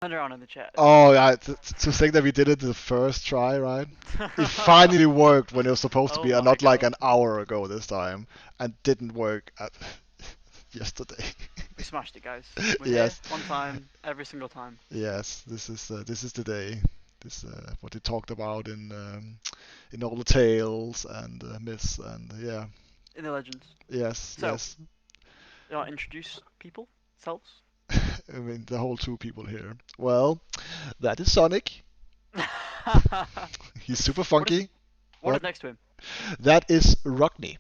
Turn around in the chairs. Oh, yeah, to think that we did it the first try, right? It finally worked when it was supposed to Oh be, my not like god. an hour ago this time, and didn't work yesterday. We smashed it, guys. We're here Yes, on time every single time. yes, this is the day. This what they talked about in all the tales and myths and yeah, In the legends. yes, So, yes. introduce people, selves. I mean the whole two people here. Well, that is Sonic. He's super what is funky. what is What? next to him? That is Rockney,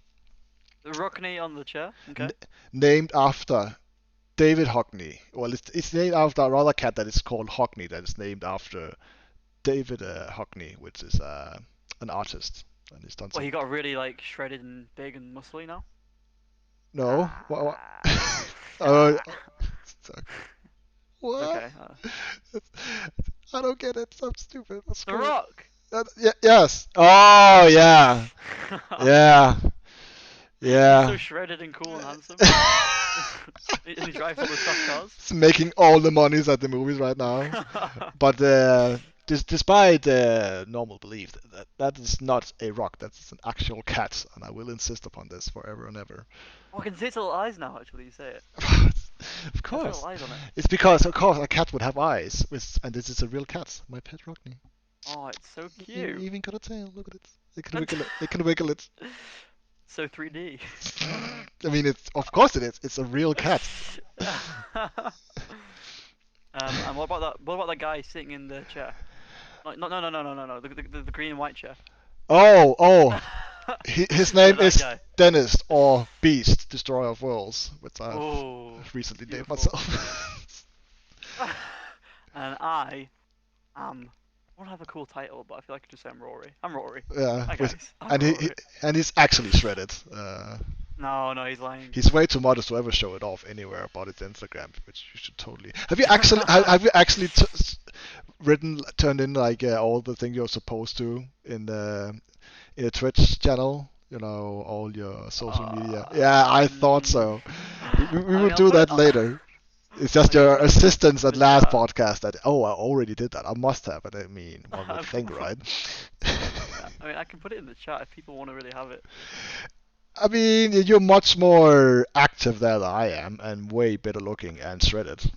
The Rockney on the chair. n- Okay. named after David Hockney. Well, it's named after another cat that is called Hockney, that is named after David Hockney, which is an artist, and he's done Well, some. he got really like shredded and big and muscly now. No, what? Ah. uh, Ah. It's what? okay. I don't get it. So stupid. That's The great. Rock. Yes. Oh yeah. Yeah. He's so Yeah. shredded and cool and handsome. And he drives all those fast cars. It's making all the monies at the movies right now. But despite normal belief, that is not a rock. That's an actual cat, and I will insist upon this forever and ever. Oh, I can see its little eyes now. Actually, you say it. Of It has little course. eyes on it. It's because, of course, a cat would have eyes, and this is a real cat, my pet Rockney. Oh, it's so He cute. even got a tail. Look at it. It can wiggle it. It can wiggle it. So 3D. I mean, it's of course it is. It's a real cat. And what about that? What about that guy sitting in the chair? No. The green and white chair. Oh, oh. His Yeah, name that is guy. Dennis or Beast, Destroyer of Worlds, which I've Oh, recently named beautiful. myself. And I am. I want to have a cool title, but I feel like I could just say I'm Rory. I'm Rory. Yeah, Hi guys, I'm and Rory. and he's actually shredded. No, he's lying. He's way too modest to ever show it off anywhere about his Instagram, which you should totally. Have you actually turned in like all the things you're supposed to in a Twitch channel? You know, all your social media. Yeah, I thought Mm, so. We I will mean, do that later. It's just I'm gonna your put it in assistance at the last chat. podcast that, oh, I already did that. I must have. But I mean, one would think, right? Yeah, I mean, I can put it in the chat if people want to really have it. I mean, you're much more active there than I am, and way better looking and shredded.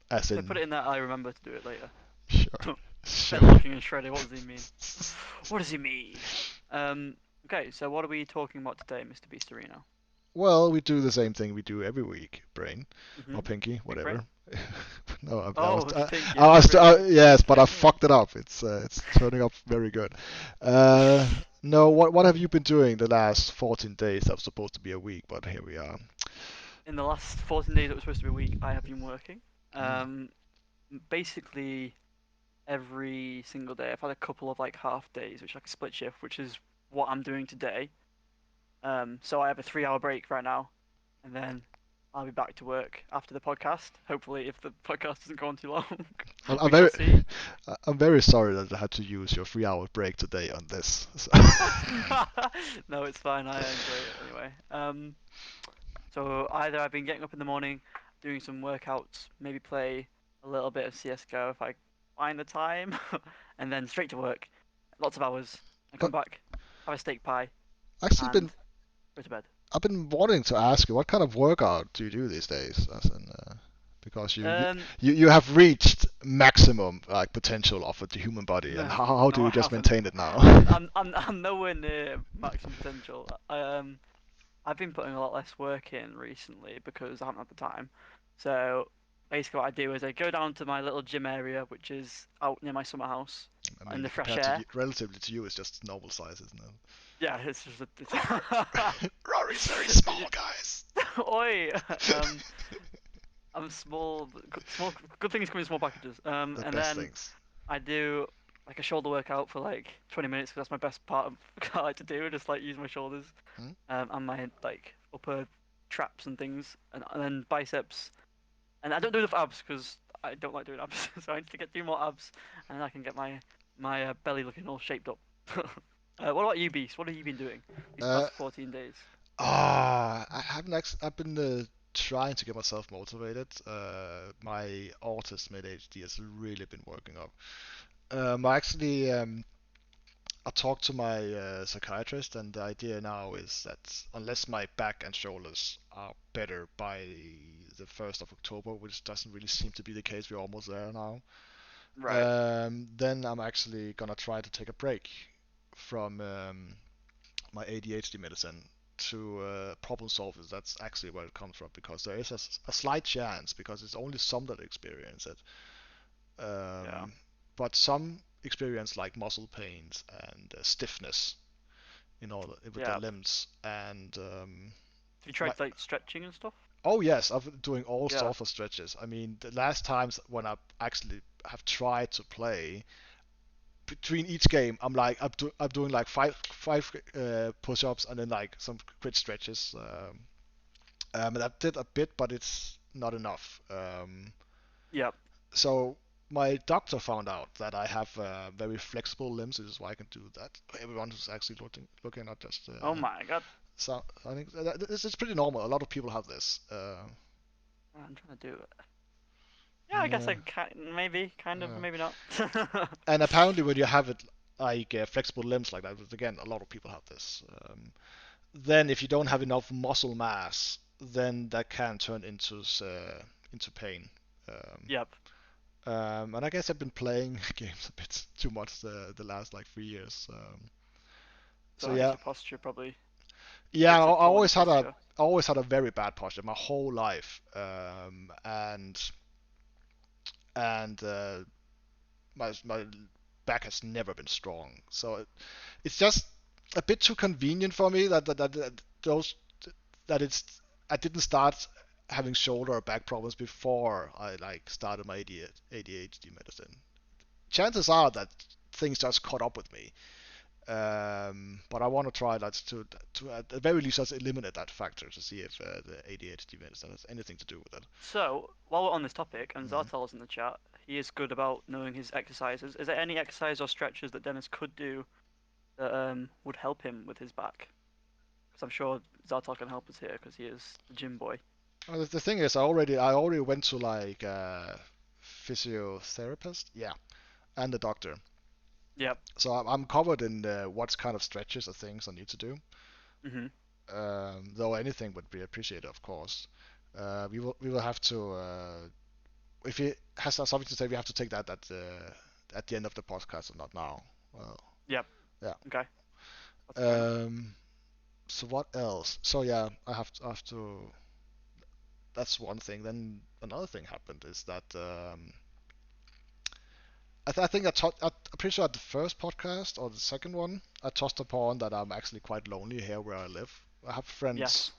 As If I put in, it in there, I remember to do it later. sure, sure. Better looking and shredded. What does he mean? What does he mean? Okay, so what are we talking about today, Mr. Beastarino? Well, we do the same thing we do every week, Brain or Mhm. Pinky, Big brain. whatever. No, Oh, pink. Yeah, big yes, but I brain. fucked it up. It's turning up very good. Uh, no, what have you been doing the last 14 days? That was supposed to be a week, but here we are. In the last 14 days that was supposed to be a week, I have been working. Mm. Um, Basically every single day. I've had a couple of like half days, which I can split shift, which is what I'm doing today. So I have a 3 hour break right now, and then I'll be back to work after the podcast. Hopefully, if the podcast doesn't go on too long, I'm we shall very, see. I'm very sorry that I had to use your 3 hour break today on this. So. No, it's fine. I enjoy it anyway. So either I've been getting up in the morning, doing some workouts, maybe play a little bit of CS:GO if I find the time, and then straight to work, lots of hours, and Uh, come back, have a steak pie, Actually, and go to bed. I've been wanting to ask you what kind of workout do you do these days? As in, because Um, you have reached maximum like potential of the human body, and no, how do no, I you just haven't. maintain it now? I'm nowhere near maximum potential. I've been putting a lot less work in recently because I haven't had the time. So basically, what I do is I go down to my little gym area, which is out near my summer house, I in mean, the fresh compared to air. you, relatively to you, it's just normal size, isn't Yeah, it's just it? Rory's very small, guys. Oi, I'm small. Small. Good things come in small packages. The And best then things. I do like a shoulder workout for like 20 minutes because that's my best part of what I like to do. Just like use my shoulders, Hmm? and my like upper traps and things, and then biceps. And I don't do enough abs because I don't like doing abs, so I need to get 2 more abs, and then I can get my belly looking all shaped up. What about you, Beast? What have you been doing these Uh, past 14 days? I haven't actually. I've been trying to get myself motivated. My autism ADHD has really been working up. I actually I talked to my psychiatrist, and the idea now is that unless my back and shoulders are better by the 1st of October, which doesn't really seem to be the case, we're almost there now, Right. then I'm actually gonna try to take a break from my ADHD medicine to problem solve. That's actually where it comes from, because there is a slight chance, because it's only some that experience it. Yeah. Um, but some experience like muscle pains and stiffness, with their Yeah. limbs. And Have you my tried like stretching and stuff? oh yes, I've been doing all Yeah. sorts of stretches. I mean, the last times when I actually have tried to play, between each game, I'm doing like five push-ups and then like some quick stretches. And I did a bit, but it's not enough. Yep. So my doctor found out that I have very flexible limbs. This is why I can do that. Everyone who's actually looking, not just. Oh my god. So I think this is pretty normal. A lot of people have this. I'm trying to do it. Yeah, I guess Yeah. I can maybe, kind of, Yeah. maybe not. And apparently, when you have it like flexible limbs like that, which again, a lot of people have this. Then, if you don't have enough muscle mass, then that can turn into pain. Um, Yep. and I guess I've been playing games a bit too much the last like 3 years. So So I guess yeah, your posture probably yeah. takes a I toll on your always had a posture. I always had a very bad posture my whole life, and my back has never been strong. So it's just a bit too convenient for me that it's I didn't start having shoulder or back problems before I like started my ADHD medicine. Chances are that things just caught up with me. But I want to try that to at the very least just eliminate that factor to see if the ADHD medicine has anything to do with it. So, while we're on this topic, and Mm. Zartel's in the chat, he is good about knowing his exercises. Is there any exercise or stretches that Dennis could do that would help him with his back? Because I'm sure Zartel can help us here because he is the gym boy. The thing is, I already went to like physiotherapist, yeah, and the doctor. Yep. So I'm covered in what kind of stretches or things I need to do. Mhm. Though anything would be appreciated, of course. We will have to if he has something to say, we have to take that at the end of the podcast and not now. Well, Yep. yeah. Okay. That's fair enough. Um, so what else? So yeah, I have to. That's one thing. Then another thing happened is that I think I'm pretty sure at the first podcast or the second one, I touched upon that I'm actually quite lonely here where I live. I have friends Yes.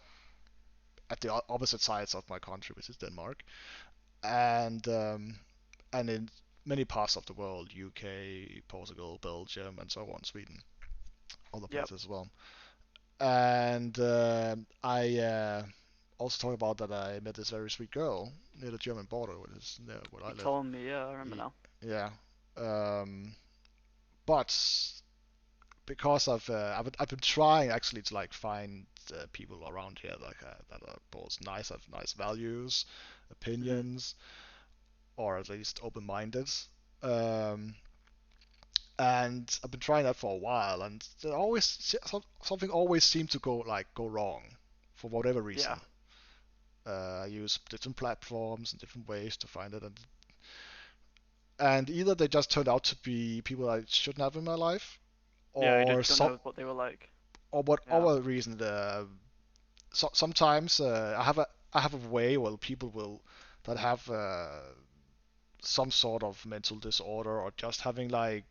at the opposite sides of my country, which is Denmark, and in many parts of the world, UK, Portugal, Belgium, and so on, Sweden, other Yep. places as well. And I also talked about that I met this very sweet girl near the German border, which is near where I You live. told me. Yeah, I remember now. Yeah. Um, but because I've been trying actually to like find people around here like that are both nice, have nice values, Mhm. opinions, or at least open-minded. Um, and I've been trying that for a while, and something always seemed to go wrong for whatever Yeah. reason. I use different platforms and different ways to find it, and either they just turned out to be people I shouldn't have in my life, Yeah. You or don't know what they were like. or what Yeah. other reason. Sometimes I have a way where people will that have some sort of mental disorder, or just having like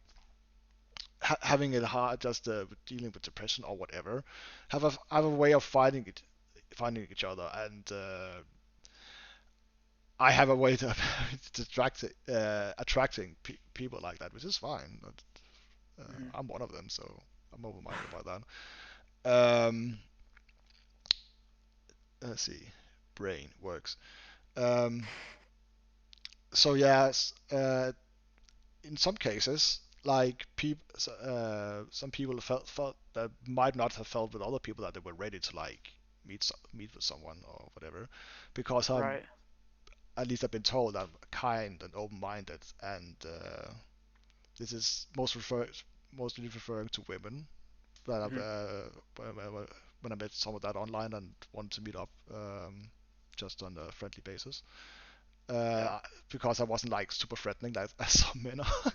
having it hard, just dealing with depression or whatever, have a way of finding each other, and I have a way to attracting people like that, which is fine. But, Mhm. I'm one of them, so I'm open-minded about that. Let's see, brain works. Um, so yes, in some cases, like some people felt that might not have felt with other people that they were ready to like meet with someone or whatever, because I'm Right. at least I've been told I'm kind and open-minded, and this is mostly referring to women that I've, Hmm. when I met some of that online and wanted to meet up just on a friendly basis. Yeah. Uh, because I wasn't like super threatening like as some men are.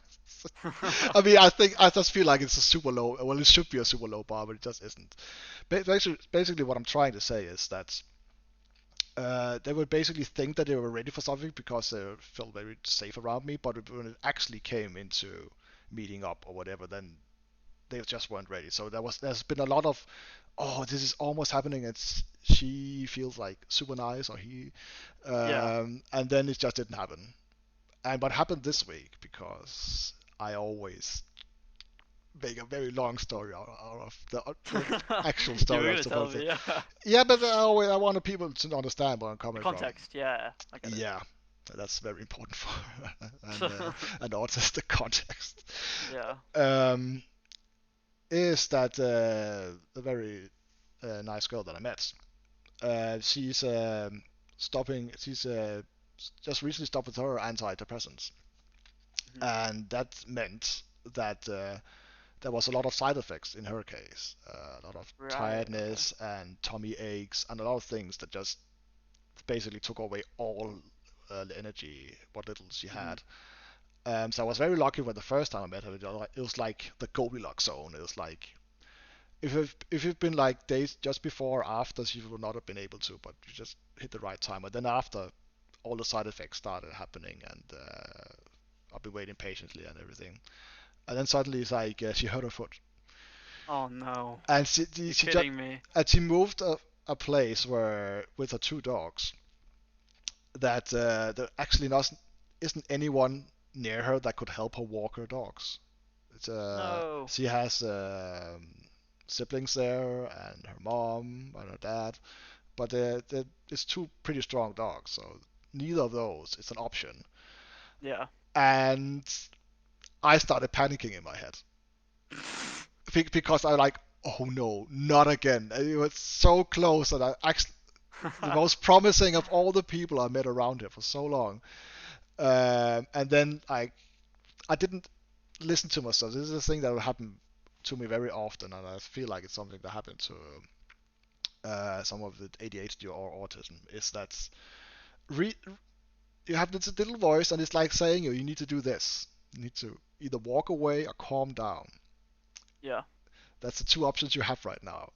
I mean, I just feel like it's a super low. Well, it should be a super low bar, but it just isn't. Basically, what I'm trying to say is that they would basically think that they were ready for something because they felt very safe around me. But when it actually came into meeting up or whatever, then they just weren't ready. So there's been a lot of, oh, this is almost happening. She feels like super nice, or he, Yeah. and then it just didn't happen. And what happened this week, because I always make a very long story out of the actual You story were of gonna the whole tell thing. me, yeah. Yeah, but I want people to understand where I'm The coming from. context, yeah, I get it. Yeah, that's very important for an artist. The context Yeah. um, is that a very nice girl that I met. She's stopping. She's just recently stopped with her antidepressants, Hmm. and that meant that there was a lot of side effects in her case. A lot of Right. Okay. tiredness and tummy aches and a lot of things that just basically took away all the energy, what little she Hmm. had. So I was very lucky when the first time I met her. It was like the Goldilocks zone. It was like if you've been like days just before or after, she would not have been able to, but you just hit the right time. But then after, all the side effects started happening, and I've been waiting patiently and everything. And then suddenly it's like she hurt her foot, Oh no. and You're she just kidding me. and she moved a place where with her two dogs that there actually not isn't anyone near her that could help her walk her dogs. No. She has siblings there and her mom and her dad, but it's two pretty strong dogs, so neither of those is an option. Yeah. And I started panicking in my head because I like, oh no, not again. It was so close that I actually the most promising of all the people I met around here for so long. And then I didn't listen to myself. This is a thing that will happen to me very often, and I feel like it's something that happened to some of the ADHD or autism. Is that re- you have this little voice, and it's like saying you need to do this. You need to either walk away or calm down. Yeah. That's the two options you have right now.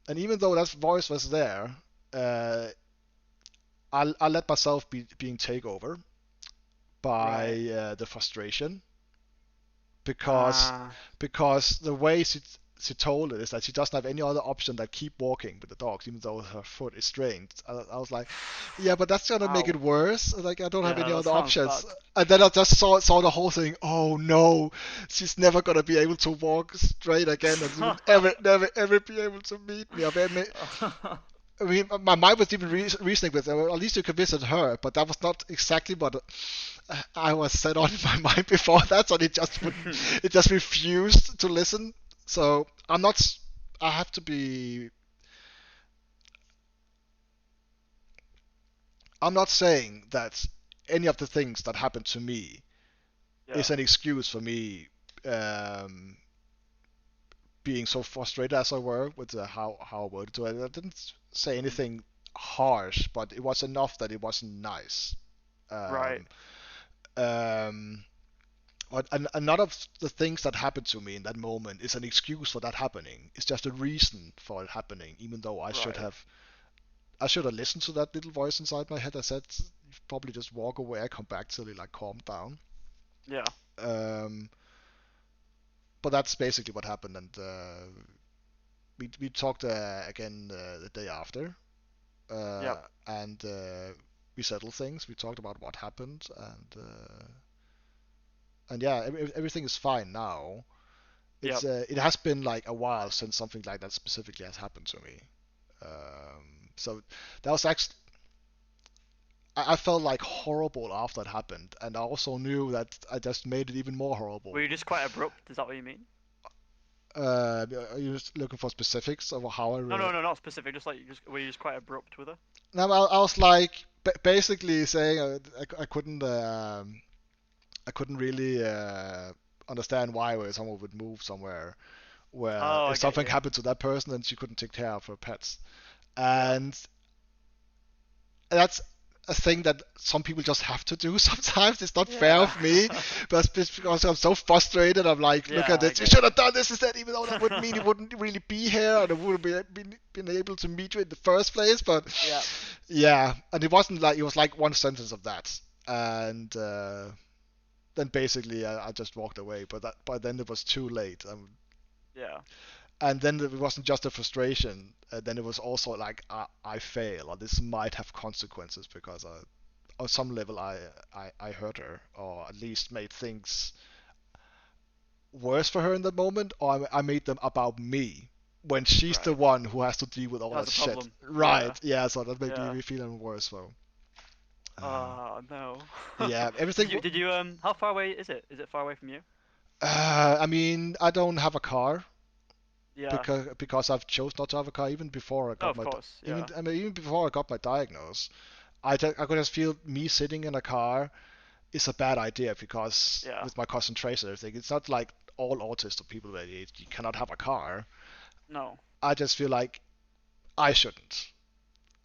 And even though that voice was there, uh, I let myself being taken over by Right. the frustration because Ah. because the way she told it is that she doesn't have any other option than keep walking with the dogs, even though her foot is strained. I was like, yeah, but that's gonna make it Ow. worse. Like I don't have Yeah, any that other sounds options. bad. And then I just saw the whole thing. Oh no, she's never gonna be able to walk straight again, and she will ever be able to meet me. I mean, my mind was even reasoning with, well, at least you can visit her, but that was not exactly what I was set on in my mind before that, so it just refused to listen. So I'm not, I have to be, I'm not saying that any of the things that happened to me Yeah. is an excuse for me um, being so frustrated as I were with how I worded to it. I didn't say Hmm. anything harsh, but it was enough that it wasn't nice. Right. Um, um, and none of the things that happened to me in that moment is an excuse for that happening. It's just a reason for it happening. Even though Right. I should have listened to that little voice inside my head. I said, probably just walk away. I come back till it like calmed down. Yeah. Um, but that's basically what happened. And we talked again the day after, Yep. and we settled things. We talked about what happened, and yeah, everything is fine now. Yep. It has been like a while since something like that specifically has happened to me. So that was actually I felt like horrible after it happened, and I also knew that I just made it even more Were horrible. you just quite abrupt? Is that what you mean? Are you just looking for specifics of how I? No, no, no, not specific. Just like were you just quite abrupt with her? No, I was like basically saying I couldn't really understand why where someone would move somewhere where Oh, if I get something you. happened to that person then she couldn't take care of her pets. Yeah. And that's a thing that some people just have to do sometimes. It's not fair Yeah. of me, but it's because I'm so frustrated. I'm like, look Yeah, at I this. You get should you. have done this instead, even though that would mean he wouldn't really be here and I would have been able to meet you in the first place. But Yeah. yeah, and it wasn't like it was like one sentence of that, and then basically I just walked away. But that by then it was too late. Yeah. And then it wasn't just a frustration. Then it was also like I fail, or this might have consequences because on some level I hurt her, or at least made things worse for her in that moment, or I made them about me when she's the Right. one who has to deal with all that That's a shit. problem. Right? Yeah. Yeah. So that made Yeah. me feeling worse. So Oh no. yeah, Did everything. you did you how far away is it? Is it far away from you? I mean, I don't have a car Yeah. because I've chose not to have a car even before I No, got of course. even Yeah. I mean even before I got my diagnosis. I could just feel me sitting in a car is a bad idea because Yeah. with my concentration and everything, it's not like all autistic people with ADHD cannot have a car. No. I just feel like I shouldn't.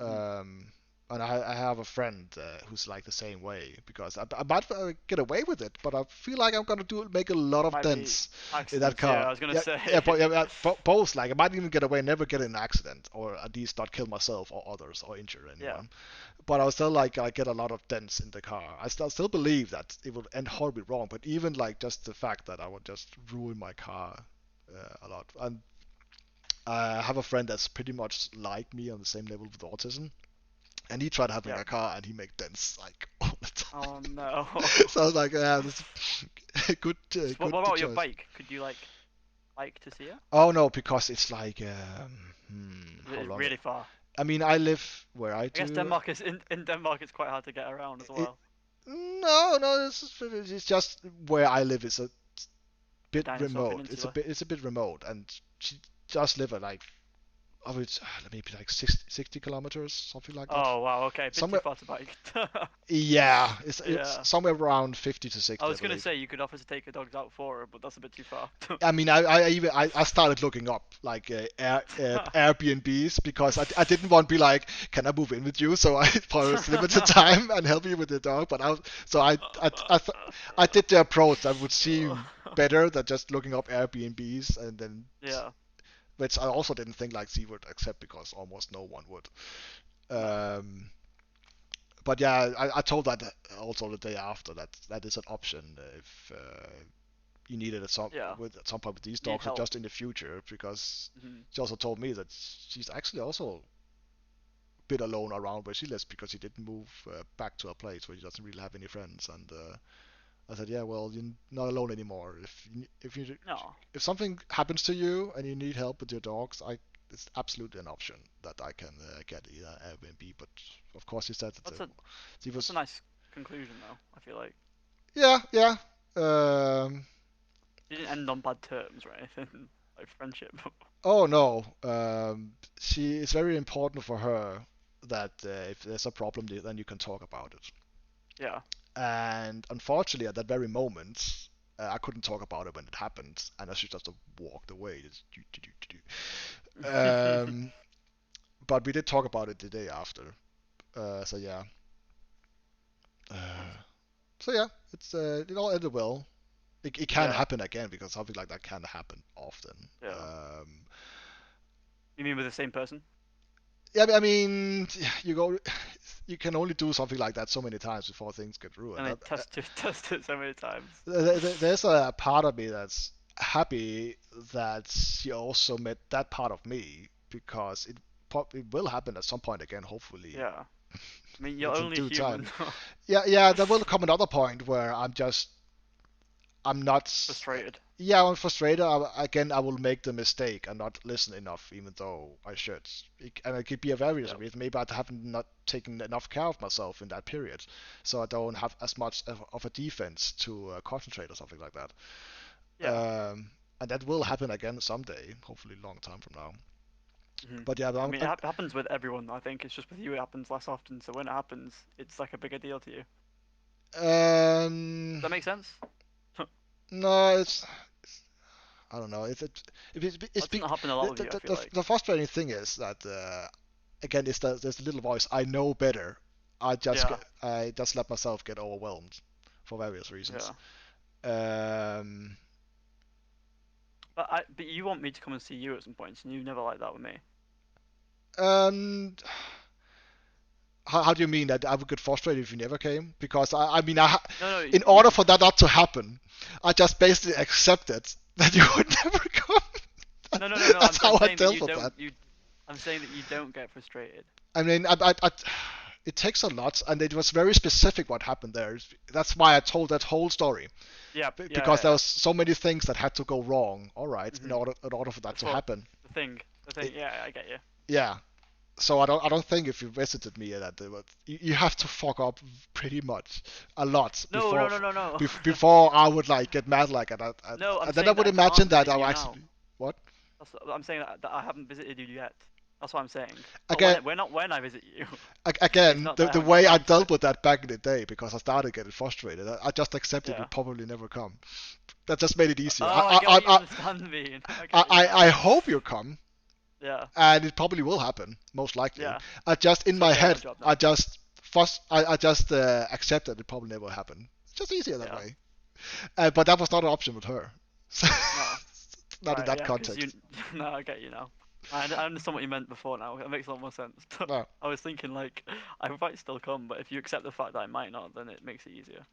Mhm. Um, and I have a friend who's like the same way because I might get away with it, but I feel like I'm gonna make a lot of Might be dents in that accidents. Yeah, car. I was gonna Yeah, yeah, say. but yeah, both. Like I might even get away, never get in an accident, or at least not kill myself or others or injure Yeah. anyone. But I was still like I get a lot of dents in the car. I still believe that it will end horribly wrong. But even like just the fact that I would just ruin my car a lot. And I have a friend that's pretty much like me on the same level with autism, and he tried having Yeah. a car and he made dents like all the time. Oh no. So I was like, yeah, this is good, So good what about your choice. bike? Could you like to see it? Oh no, because it's like Is how it long? really far? I mean, I live where I I guess do. Denmark is in Denmark. It's quite hard to get around as It, well. no, no, it's just where I live is a The bit Dinosaur remote. Peninsula. It's a bit remote, and she just live at like I would maybe like 60 kilometers, something like that. Oh wow. Okay, a bit too Somewhere, far to bike. yeah, it's Yeah. somewhere around 50 to I 60, I was gonna believe. say you could offer to take the dogs out for her, but that's a bit too far. I mean, I started looking up like Airbnbs because I didn't want to be like, can I move in with you? So I for a limited time and help you with the dog. But I did the approach that would seem better than just looking up Airbnbs and then Yeah. which I also didn't think like she would accept because almost no one would. No. Um, but yeah, I told that also the day after that that is an option if you need it Yeah. at some point with these Need dogs or help. just in the future because Hmm. she also told me that she's actually also a bit alone around where she lives because she didn't move back to a place where she doesn't really have any friends. And I said, yeah, well, you're not alone anymore. No. If something happens to you and you need help with your dogs, it's absolutely an option that I can get in Airbnb. But of course, she said that That's a she that's a was nice conclusion though. I feel like yeah, yeah. Um, you didn't end on bad terms or anything like friendship. oh no, she it's very important for her that if there's a problem, then you can talk about it. Yeah. And unfortunately, at that very moment, I couldn't talk about it when it happened, and she just walked away. Um, but we did talk about it the day after. So yeah, uh, so yeah, it all ended well. It can Yeah. happen again because something like that can happen often. Yeah. You mean with the same person? Yeah, I mean, you can only do something like that so many times before things get ruined. And they test it so many times. There's a part of me that's happy that she also met that part of me because it will happen at some point again, hopefully Yeah. I mean, you're within only due human. time. Yeah, yeah, there will come another point where I'm not. Frustrated. Yeah, I'm frustrated. Again, I will make the mistake and not listen enough, even though I should. And it could be a various Yeah. reasons. Maybe I haven't not taken enough care of myself in that period, so I don't have as much of a defense to concentrate or something like that. Yeah. and that will happen again someday, hopefully a long time from now. Hmm. But yeah, I mean, it happens with everyone. I think it's just with you, it happens less often. So when it happens, it's like a bigger deal to you. Does um, that make sense? no, I don't know. It's That doesn't happen a lot with you. I feel the like. frustrating thing is that again, it's there's a little voice. I know better. Yeah, I just let myself get overwhelmed for various reasons. yeah. Um, But you want me to come and see you at some points, and you never like that with me. and how do you mean that I would get frustrated if you never came? Because I mean, No, no, in order for that not to happen, I just basically accepted that you would never come. no, no, no, no. That's I'm how I saying that dealt you with that. don't. I'm saying that you don't get frustrated. I mean, it takes a lot, and it was very specific what happened there. That's why I told that whole story, Yeah, yeah, because yeah, there yeah. was so many things that had to go wrong. All right, Mhm. in order for that That's to what happen. the thing. The thing. It, Yeah, I get you. yeah. So I don't think if you visited me that you have to fuck up pretty much a lot No, no, no, no, no. before I would like get mad like that. No, I'm And then I saying that would I imagine can't that visit I would you now. actually what I'm saying that I haven't visited you yet. That's what I'm saying. Not again. when. We're not when I visit you. It's Again, not that I the haven't got way I around to dealt it. with that back in the day, because I started getting frustrated, I just accepted Yeah. you'd probably never come. That just made it easier. Oh, I get what you understand me. I get you now. I hope you come, Yeah. and it probably will happen, most likely. Yeah. I just in So you're my saying my head, job now. I just accept that it probably never happen. It's just easier that Yeah. way. But that was not an option with her. No. Not in Right. that Yeah. Because you. context. No, I get you now. I understand what you meant before now. It makes a lot more sense. No. I was thinking like I might still come, but if you accept the fact that I might not, then it makes it easier.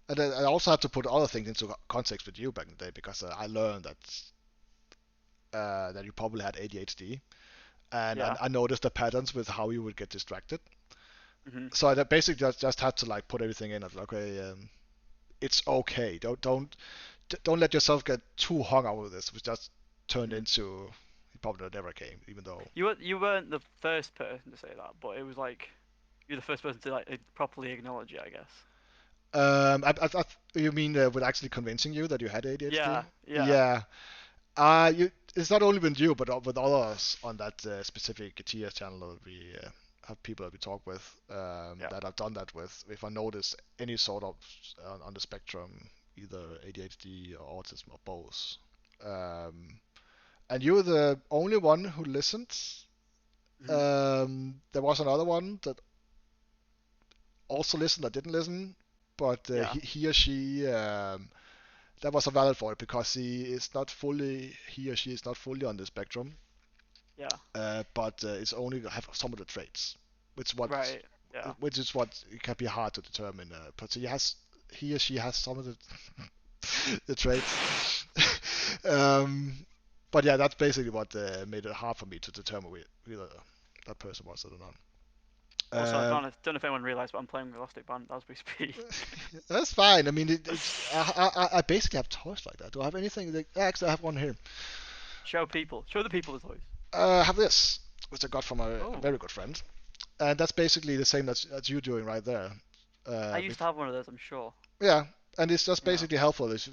And then I also had to put other things into context with you back in the day, because I learned that you probably had ADHD, and Yeah. I noticed the patterns with how you would get distracted. Mhm. So I basically just had to like put everything in. I was like, okay, it's okay. Don't let yourself get too hung up with this, which just turned Mhm. into he probably never came, even though. You weren't the first person to say that, but it was like you're the first person to like properly acknowledge it, I guess. You mean with actually convincing you that you had ADHD? Yeah. Yeah. Yeah. It's not only with you, but with others on that specific TS channel that we have people that we talk with Yeah. that I've done that with. If I notice any sort of on the spectrum, either ADHD or autism or both. Um, and you're the only one who listened. Mhm. There was another one that also listened that didn't listen, but Yeah. he or she that was a valid for it, because he or she is not fully on the spectrum, Yeah. but it's only have some of the traits, which what Right. Yeah. which is what it can be hard to determine. But he or she has some of the the traits. um, but yeah, that's basically what made it hard for me to determine whether that person was it or not. Also, I Um, don't know if anyone realised, but I'm playing with Elastic Band as we speak. that's fine. I mean, I basically have toys like that. Do I have anything? Actually, I have one here. Show the people the toys. I have this, which I got from a Oh, very good friend, and that's basically the same as you doing right there. I used With to have one of those. I'm sure. Yeah, and it's just Yeah. basically helpful if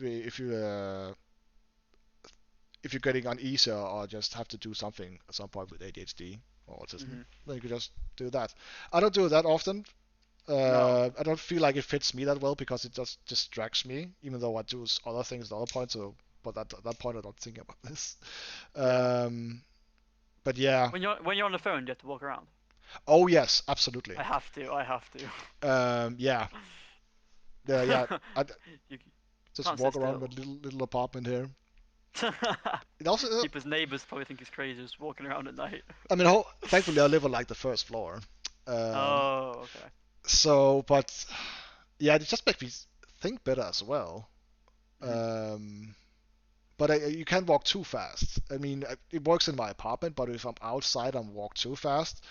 you're getting uneasy or just have to do something at some point with ADHD or autism, Mhm. then you can just do that. I don't do it that often. No. I don't feel like it fits me that well, because it just distracts me, even though I do other things at other points. So, but at that point, I don't think about this. Yeah. Um, but yeah. When you're on the phone, you have to walk around. Oh yes, absolutely. I have to. I have to. Yeah. Yeah. I You just can't sit walk around my still. little apartment here. It also, Keeper's neighbors probably think he's crazy just walking around at night. I mean, thankfully I live on like the first floor. Um, Oh, okay. but yeah, it just makes me think better as well. Mhm. Um, but you can't walk too fast. I mean, it works in my apartment, but if I'm outside and walk too fast,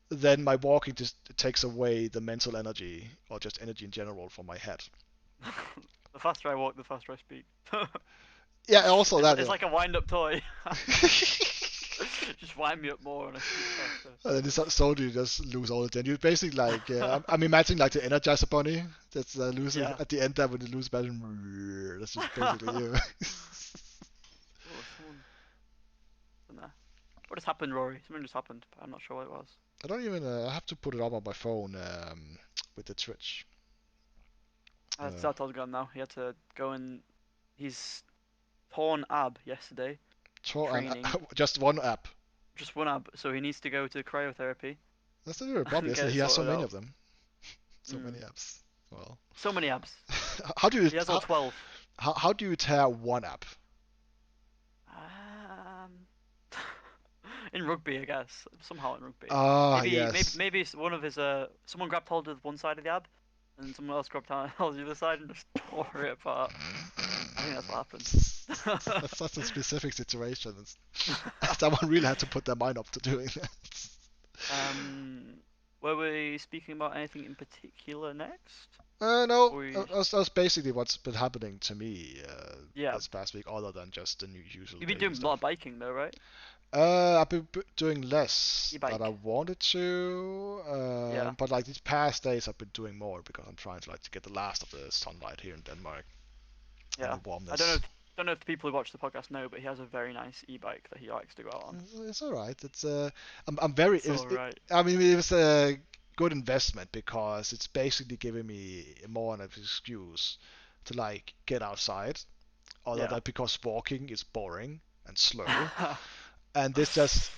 then my walking just takes away the mental energy, or just energy in general, from my head. The faster I walk, the faster I speak. Yeah, also It's that. it's like a wind-up toy. Just wind me up more and I speak faster. And then slowly you just lose all the gen. You basically like I'm imagining like the Energizer Bunny that's losing Yeah. at the end there when you lose battery. That's just basically you. happened there? What just happened, Rory? Something just happened, but I'm not sure what it was. I don't even. I have to put it up on my phone with the Twitch. Uh, Zato's gone now. He had to go and he's torn ab yesterday and training. just one app. Just one ab, so he needs to go to cryotherapy That's not even a problem, and isn't get it? it He has so sorted many out. of them. So many Mm. apps. Well, So many abs. how do you He has all 12. how do you tear one app? Um, in rugby, I guess. Somehow in rugby. Ah, Maybe yes. maybe someone of his someone grabbed hold of one side of the ab, and someone else grabbed hold of the other side and just tore it apart. I think that's what That's happened. such a specific situation. Someone really had to put their mind up to doing that. um, were we speaking about anything in particular next? No, Or we... that's basically what's been happening to me Yeah, this past week, other than just the new usual you've been daily doing a lot of stuff. biking though, right? I've been doing less than I E-bike. wanted to, Yeah, but like these past days I've been doing more because I'm trying to like to get the last of the sunlight here in Denmark and yeah. the I don't know. warmness. Don't know if the people who watch the podcast know, but he has a very nice e-bike that he likes to go out on. It's all right. I'm very. It's all right. I mean, it was a good investment because it's basically giving me more of an excuse to like get outside, other Yeah. than because walking is boring and slow, and this just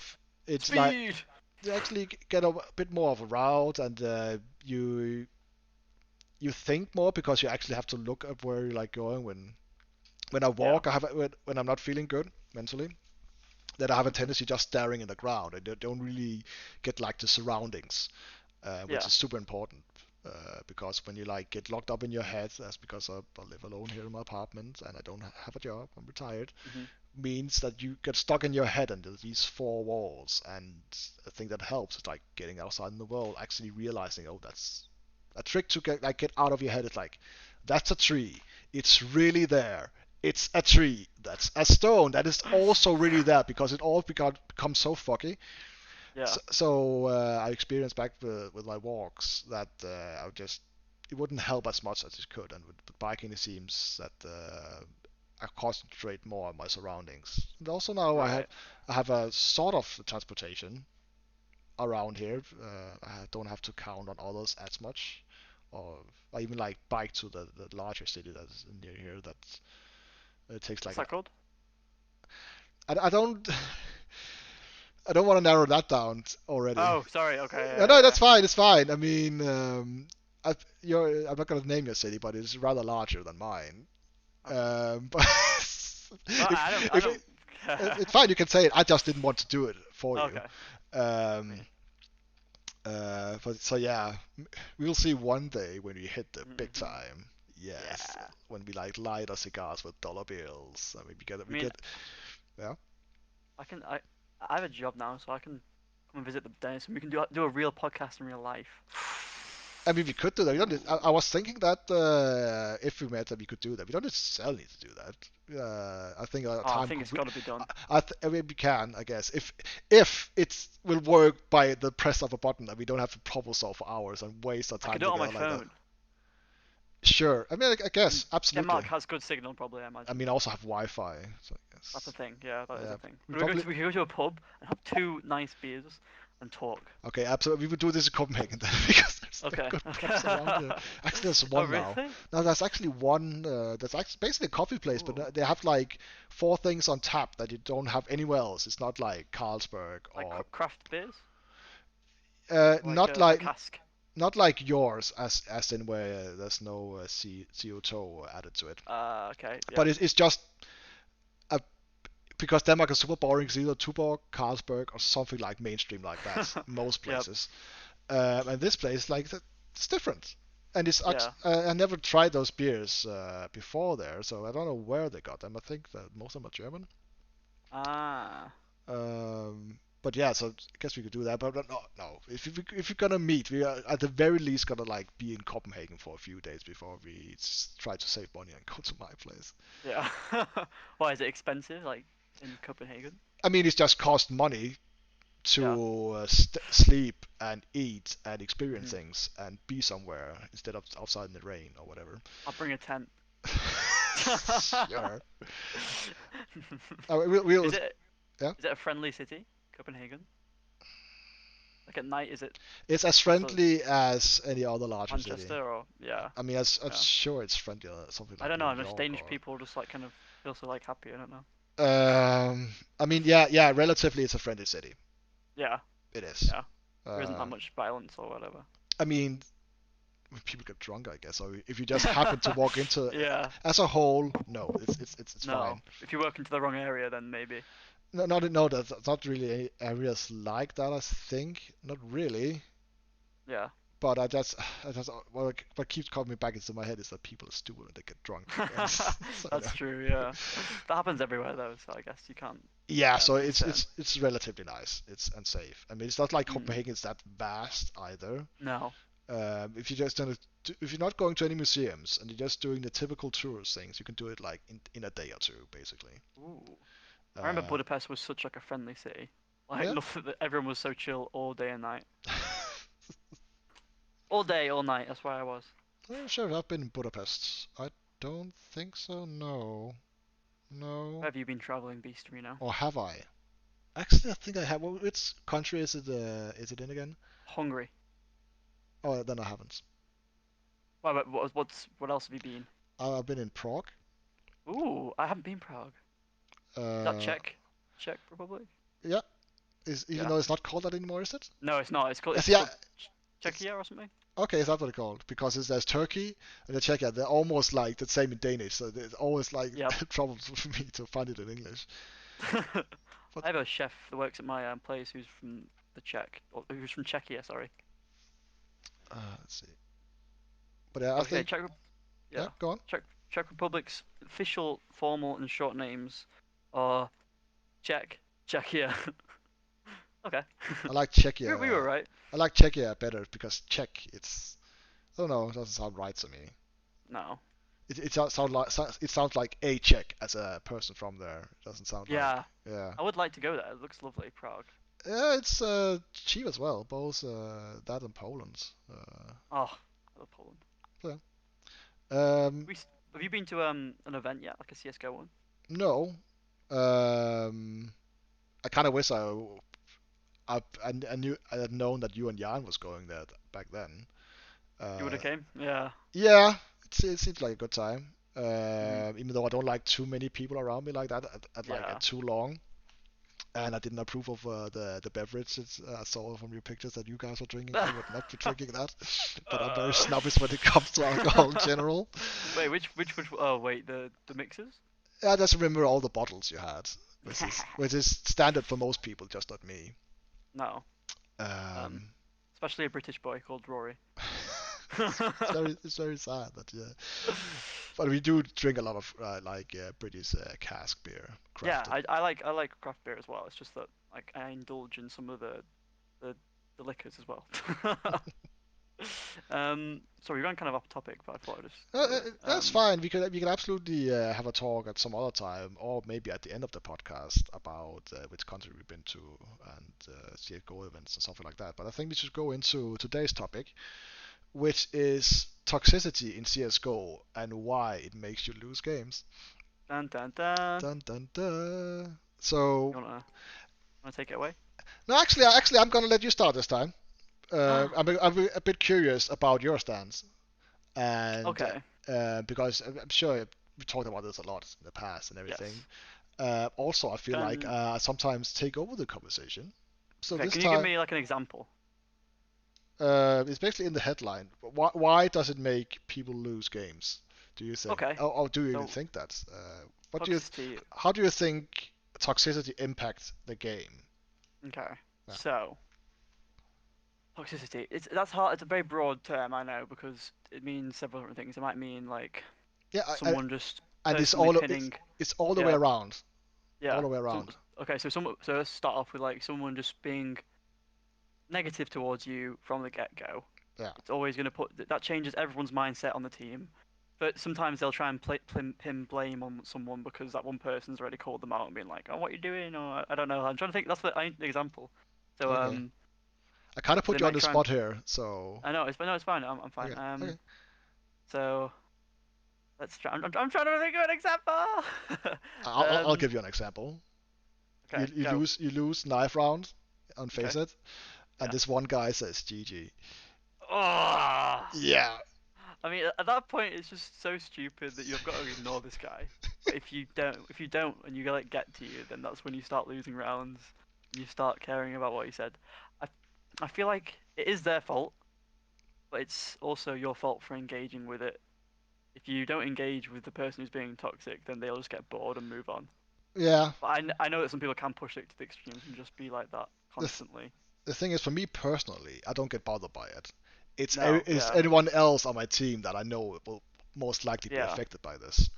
it's like Speed. you actually get a bit more of a route, and you think more because you actually have to look at where you're like going. When I Yeah. walk, when I'm not feeling good mentally, that I have a Mhm. tendency just staring in the ground. I don't really get like the surroundings, which Yeah. is super important. Because when you like get locked up in your head, that's because I live alone here in my apartment and I don't have a job. I'm retired. Mhm. Means that you get stuck in your head under these four walls. And I think that helps. It's like getting outside in the world, actually realizing, oh, that's a trick to get out of your head. It's like that's a tree. It's really there. It's a tree. That's a stone. That is also really there because it all becomes so foggy. Yeah. So I experienced back with my walks that I would just it wouldn't help as much as it could, and with biking it seems that I concentrate more on my surroundings. And also now Right. I have a sort of transportation around here. I don't have to count on others as much, or I even like bike to the larger city that's near here. That it takes like What's an that called? I don't I don't want to narrow that down already. Oh, sorry. Okay. No, no, Yeah. that's fine. It's fine. I mean, I'm not gonna name your city, but it's rather larger than mine. Okay. But Well, if I don't. I if don't. it's fine, you can say it. I just didn't want to do it for you. Okay. Um, Me. but so yeah, we'll see one day when we hit the big Mhm. time. Yes, Yeah. when we like light our cigars with dollar bills. I mean, I mean, yeah. I can. I have a job now, so I can come and visit the dentist, and we can do a real podcast in real life. I mean, we could do that. We don't. I Ooh. was thinking that if we met, that we could do that. We don't necessarily need to do that. I think at a Oh, I time think it's got to be done. I mean, we can, I guess, if it will work by the press of a button, and we don't have to problem solve for hours and waste our I could time do it on my together like that. phone. Sure. I mean, I guess And absolutely. Denmark has good signal, probably. I I imagine. mean, I also have Wi-Fi, so I That's a guess. thing. Yeah, that is Yeah, a thing. we We go probably to we go to a pub and have two nice beers and talk. okay. Absolutely, we would do this in Copenhagen then because there's no Okay. good pubs around here. Okay. Actually, there's Oh, one now. really? No, there's actually one. That's actually basically a coffee place, but Ooh. they have like four things on tap that you don't have anywhere else. It's not like Carlsberg Like or craft beers? Like not a like cask? not like yours, as in where there's no CO2 added to it. Okay. Yeah. But it's just a, because Denmark is super boring. It's either Tuborg, Carlsberg, or something like mainstream like that. Most Yep. places, and this place like it's different. And Yeah. I never tried those beers before there, so I don't know where they got them. I think that most of them are German. Ah. But yeah, so I guess we could do that. But no, no. If you're gonna meet, we are at the very least gonna like be in Copenhagen for a few days before we try to save money and go to my place. Yeah. Why is it expensive? Like in Copenhagen? I mean, it's just cost money Yeah. to sleep and eat and experience Hmm. things and be somewhere instead of outside in the rain or whatever. I'll bring a tent. Sure. We'll Is it? Yeah, Is it a friendly city, Copenhagen? Like at night, is it it's as just a friendly as any other larger city. Manchester or yeah, I mean, as I'm yeah? sure it's friendlier, something I like don't know. New Just York Danish or. people just like kind of feel so like happy. I don't know. I mean, yeah. Relatively, it's a friendly city. Yeah, It is. yeah. There isn't that Um, much violence or whatever. I mean, when people get drunk, I guess. Or if you just happen to walk into, Yeah. as a whole, no, it's No. fine. If you work into the wrong area, then maybe. No, no, that's not really any areas like that. I think not really. Yeah. But I just, what keeps coming back into my head is that people are stupid when they get drunk. So, That's true. Yeah. That happens everywhere though, so I guess you can't. yeah, Yeah, so to a certain. it's relatively nice. It's and safe. I mean, it's not like Mm. Copenhagen is that vast either. No. If you just don't, if you're not going to any museums and you're just doing the typical tourist things, you can do it like in a day or two, basically. Ooh. I remember Uh, Budapest was such like a friendly city. Like yeah. nothing. Everyone was so chill all day and night. All day, all night. That's where I was. I'm sure I've been in Budapest. I don't think so. No, Where no. have you been traveling, Beast Reno? Or have I? Actually, I think I have. Which country is it? Is it in again? Hungary. Oh, then I haven't. What else have you been? I've been in Prague. Ooh, I haven't been Prague. Is that Uh, Czech? Czech Republic? yeah. Is even Yeah. though it's not called that anymore, is it? No, it's not. It's Yeah. called It's Czechia or something. okay. Is that what it's called? Because there's Turkey and the Czechia. They're almost like the same in Danish. So there's always like Yep. troubles for me to find it in English. I But have a chef that works at my place who's from the Czech, or who's from Czechia, sorry. let's see. But yeah, I Okay, think yeah. Yeah, Go on. Czech Republic's official, formal, and short names are Czech, Czechia. Okay, I like we were Czechia. right. I like Czechia better because Czech. It's I don't know. It doesn't sound right to me. No. It sounds like a Czech as a person from there. It doesn't sound like Yeah, yeah. I would like to go there. It looks lovely, Prague. Yeah, it's cheap as well. Both that and Poland. Oh, I love Poland. So, yeah. Have you been to an event yet, like a CS:GO one? No. Um, I kind of wish I knew I had known that you and Jan was going there back then. You would Uh, have came? Yeah. yeah, it seems like a good time. Mhm. Even though I don't like too many people around me like that at Yeah. too long. And I didn't approve of the beverages I saw from your pictures that you guys were drinking. I would not be drinking that. But I'm very Uh, snobbish when it comes to alcohol in general. Wait, which? Oh, wait, the mixers? I just remember all the bottles you had, which is standard for most people, just not me. No. Um, Um, especially a British boy called Rory. it's very sad that yeah. But we do drink a lot of British cask beer, Yeah, crafted. I like craft beer as well. It's just that like I indulge in some of the, the liquors as well. Sorry, we ran kind of off topic, but I thought I'd just cover it. That's fine. We could absolutely have a talk at some other time, or maybe at the end of the podcast about which country we've been to and CS:GO events and something like that. But I think we should go into today's topic, which is toxicity in CS:GO and why it makes you lose games. Dun dun dun. Dun dun dun. So You wanna take it away? no, actually, I'm gonna let you start this time. I'm a bit curious about your stance, and Okay. because I'm sure we talked about this a lot in the past and everything. Yes. Also, I feel like Can I sometimes take over the conversation. So Okay. this Can you give time, me like an example? it's basically in the headline. Why does it make people lose games? Do you think? Okay. Or do you even So think that? What do you? toxicity. How do you think toxicity impacts the game? Okay. Yeah. So toxicity. That's hard. It's a very broad term, I know, because it means several different things. It might mean like Yeah, someone just and personally pinning. it's all the way Yeah. around, all Yeah. the way Some. around. Okay. So let's start off with like someone just being negative towards you from the get-go. Yeah, It's always going to put that changes everyone's mindset on the team. But sometimes they'll try and pin blame on someone because that one person's already called them out and been like, "Oh, what are you doing?" Or I don't know. I'm trying to think. That's the I need an example. So okay. I kind of so put they you on might the try and. spot here, so I know it's no, it's fine. I'm fine. okay, okay. So let's try. I'm trying to think of an example. I'll um, give you an example. Okay, go. You lose knife round on Okay. Face It, and Yeah. this one guy says GG. Oh, Yeah. I mean, at that point, it's just so stupid that you've got to ignore this guy. But if you don't, and you let it get to you, then that's when you start losing rounds and you start caring about what he said. I, I feel like it is their fault, but it's also your fault for engaging with it. If you don't engage with the person who's being toxic, then they'll just get bored and move on. Yeah. But I know that some people can push it to the extremes and just be like that The th- constantly. the thing is, for me personally, I don't get bothered by it. No, It's yeah, anyone else on my team that I know will most likely be yeah, affected by this,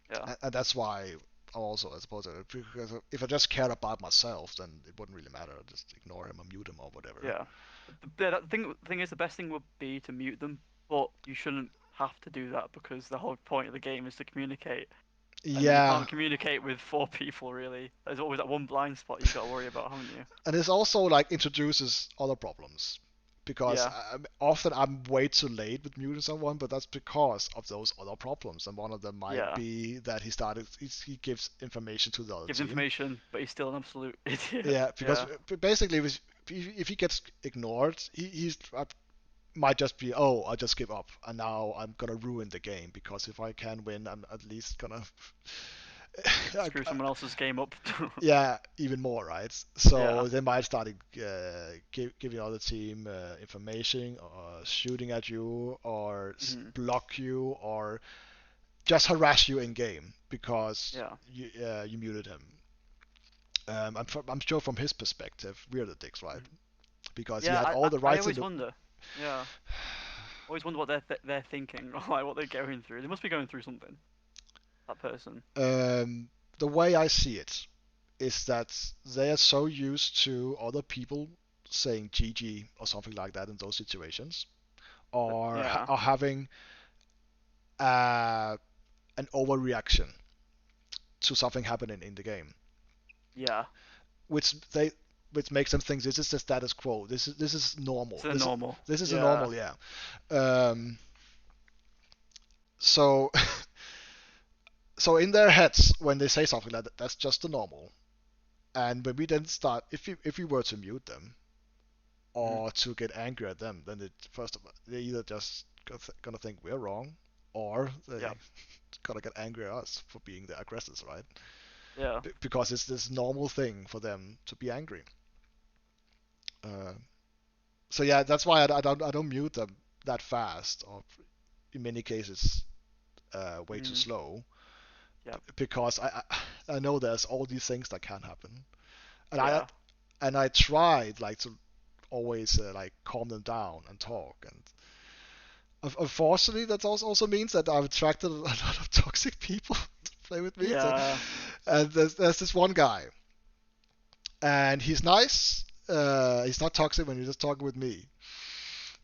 yeah, and that's why I also, I suppose, because if I just cared about myself, then it wouldn't really matter. I'd just ignore him or mute him or whatever. yeah. The thing is, the best thing would be to mute them, but you shouldn't have to do that because the whole point of the game is to communicate, and you Yeah, can't communicate with four people really. There's always that one blind spot you've got to worry about, haven't you? and this also like introduces other problems because Yeah, often I'm way too late with muting someone, but that's because of those other problems. And one of them might yeah. be that he gives information to the other Gives team. information, but he's still an absolute idiot. Yeah, because Yeah, basically, if he gets ignored, he's might just be, oh, I just give up, and now I'm gonna ruin the game because if I can win, I'm at least gonna, screw someone else's game up. yeah, even more, right? Yeah. So they might start giving other team information, or shooting at you, or Hmm. block you, or just harass you in game because Yeah. you muted him. I'm sure from his perspective, we're the dicks, right? Mhm. Because he Yeah, had all the I rights in always the. wonder. Yeah, always wonder what they're thinking, or like what they're going through. They must be going through something. That person. Um, the way I see it is that they are so used to other people saying GG or something like that in those situations, But yeah, or having uh, an overreaction to something happening in the game, yeah. which they which makes them think this is the status quo. This is normal. So they're normal. This is a Yeah, normal, yeah. Um, so so in their heads when they say something like that, that's just the normal. And when we then start, if we were to mute them mhm, or to get angry at them, then it first of all, they either just gonna think we're wrong, or they yeah, gonna get angry at us for being the aggressors, right? yeah. Because it's this normal thing for them to be angry. Uh, so yeah, that's why I don't mute them that fast, or in many cases way too Mm, slow, yeah, because I know there's all these things that can happen, and yeah. I tried like to always like calm them down and talk. And unfortunately, that also means that I've attracted a lot of toxic people to play with me. So, Yeah. and there's this one guy, and he's nice. He's not toxic when you're just talking with me.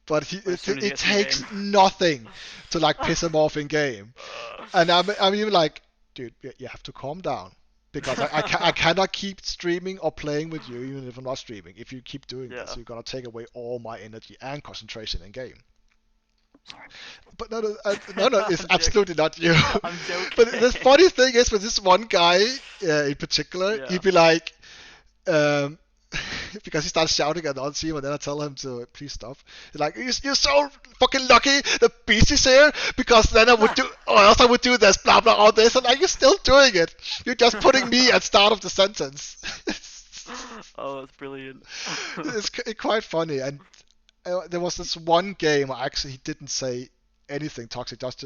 But But as soon as he it gets in game. takes nothing to like piss him off in game. And I'm even like, dude, you have to calm down. Because I cannot keep streaming or playing with you even if I'm not streaming. If you keep doing this, Yeah. you're gonna take away all my energy and concentration in game. Sorry, mate. But no, it's I'm joking. absolutely not you. I'm But joking. the funny thing is with this one guy in particular, Yeah. he'd be like, um, because he starts shouting at the other team, and then I tell him to please stop. He's like, you're so fucking lucky the beast is here, because then I would do, or else I would do this, blah blah, all this, and like, you're still doing it. You're just putting me at start of the sentence. Oh, that's brilliant. It's quite funny, and there was this one game I actually he didn't say anything toxic, just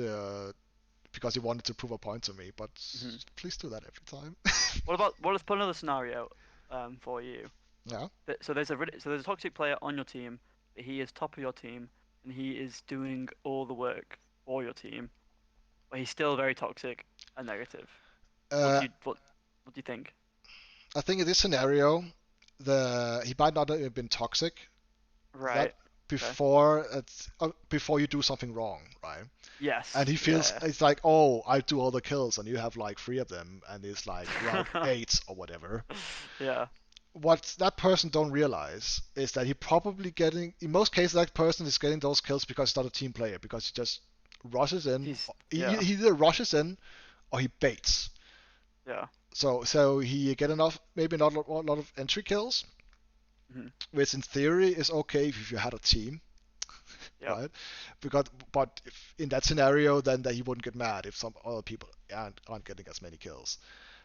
because he wanted to prove a point to me. But Mhm. please do that every time. Let's put another scenario for you. Yeah. So there's a toxic player on your team, but he is top of your team, and he is doing all the work for your team, but he's still very toxic and negative. Uh, What do you think? I think in this scenario, he might not have been toxic. That Right. Okay. before you do something wrong, right? And Yes. he feels Yeah. it's like, oh, I do all the kills, and you have like three of them, and it's like round Yeah. eight or whatever. Yeah. What that person don't realize is that he probably getting, in most cases, that person is getting those kills because he's not a team player, because he just rushes in. He's yeah. He either rushes in or he baits. Yeah. So he get enough, maybe not a lot of entry kills, Hmm. which in theory is okay if you had a team, Yep. right? Because but if in that scenario, then that he wouldn't get mad if some other people aren't getting as many kills.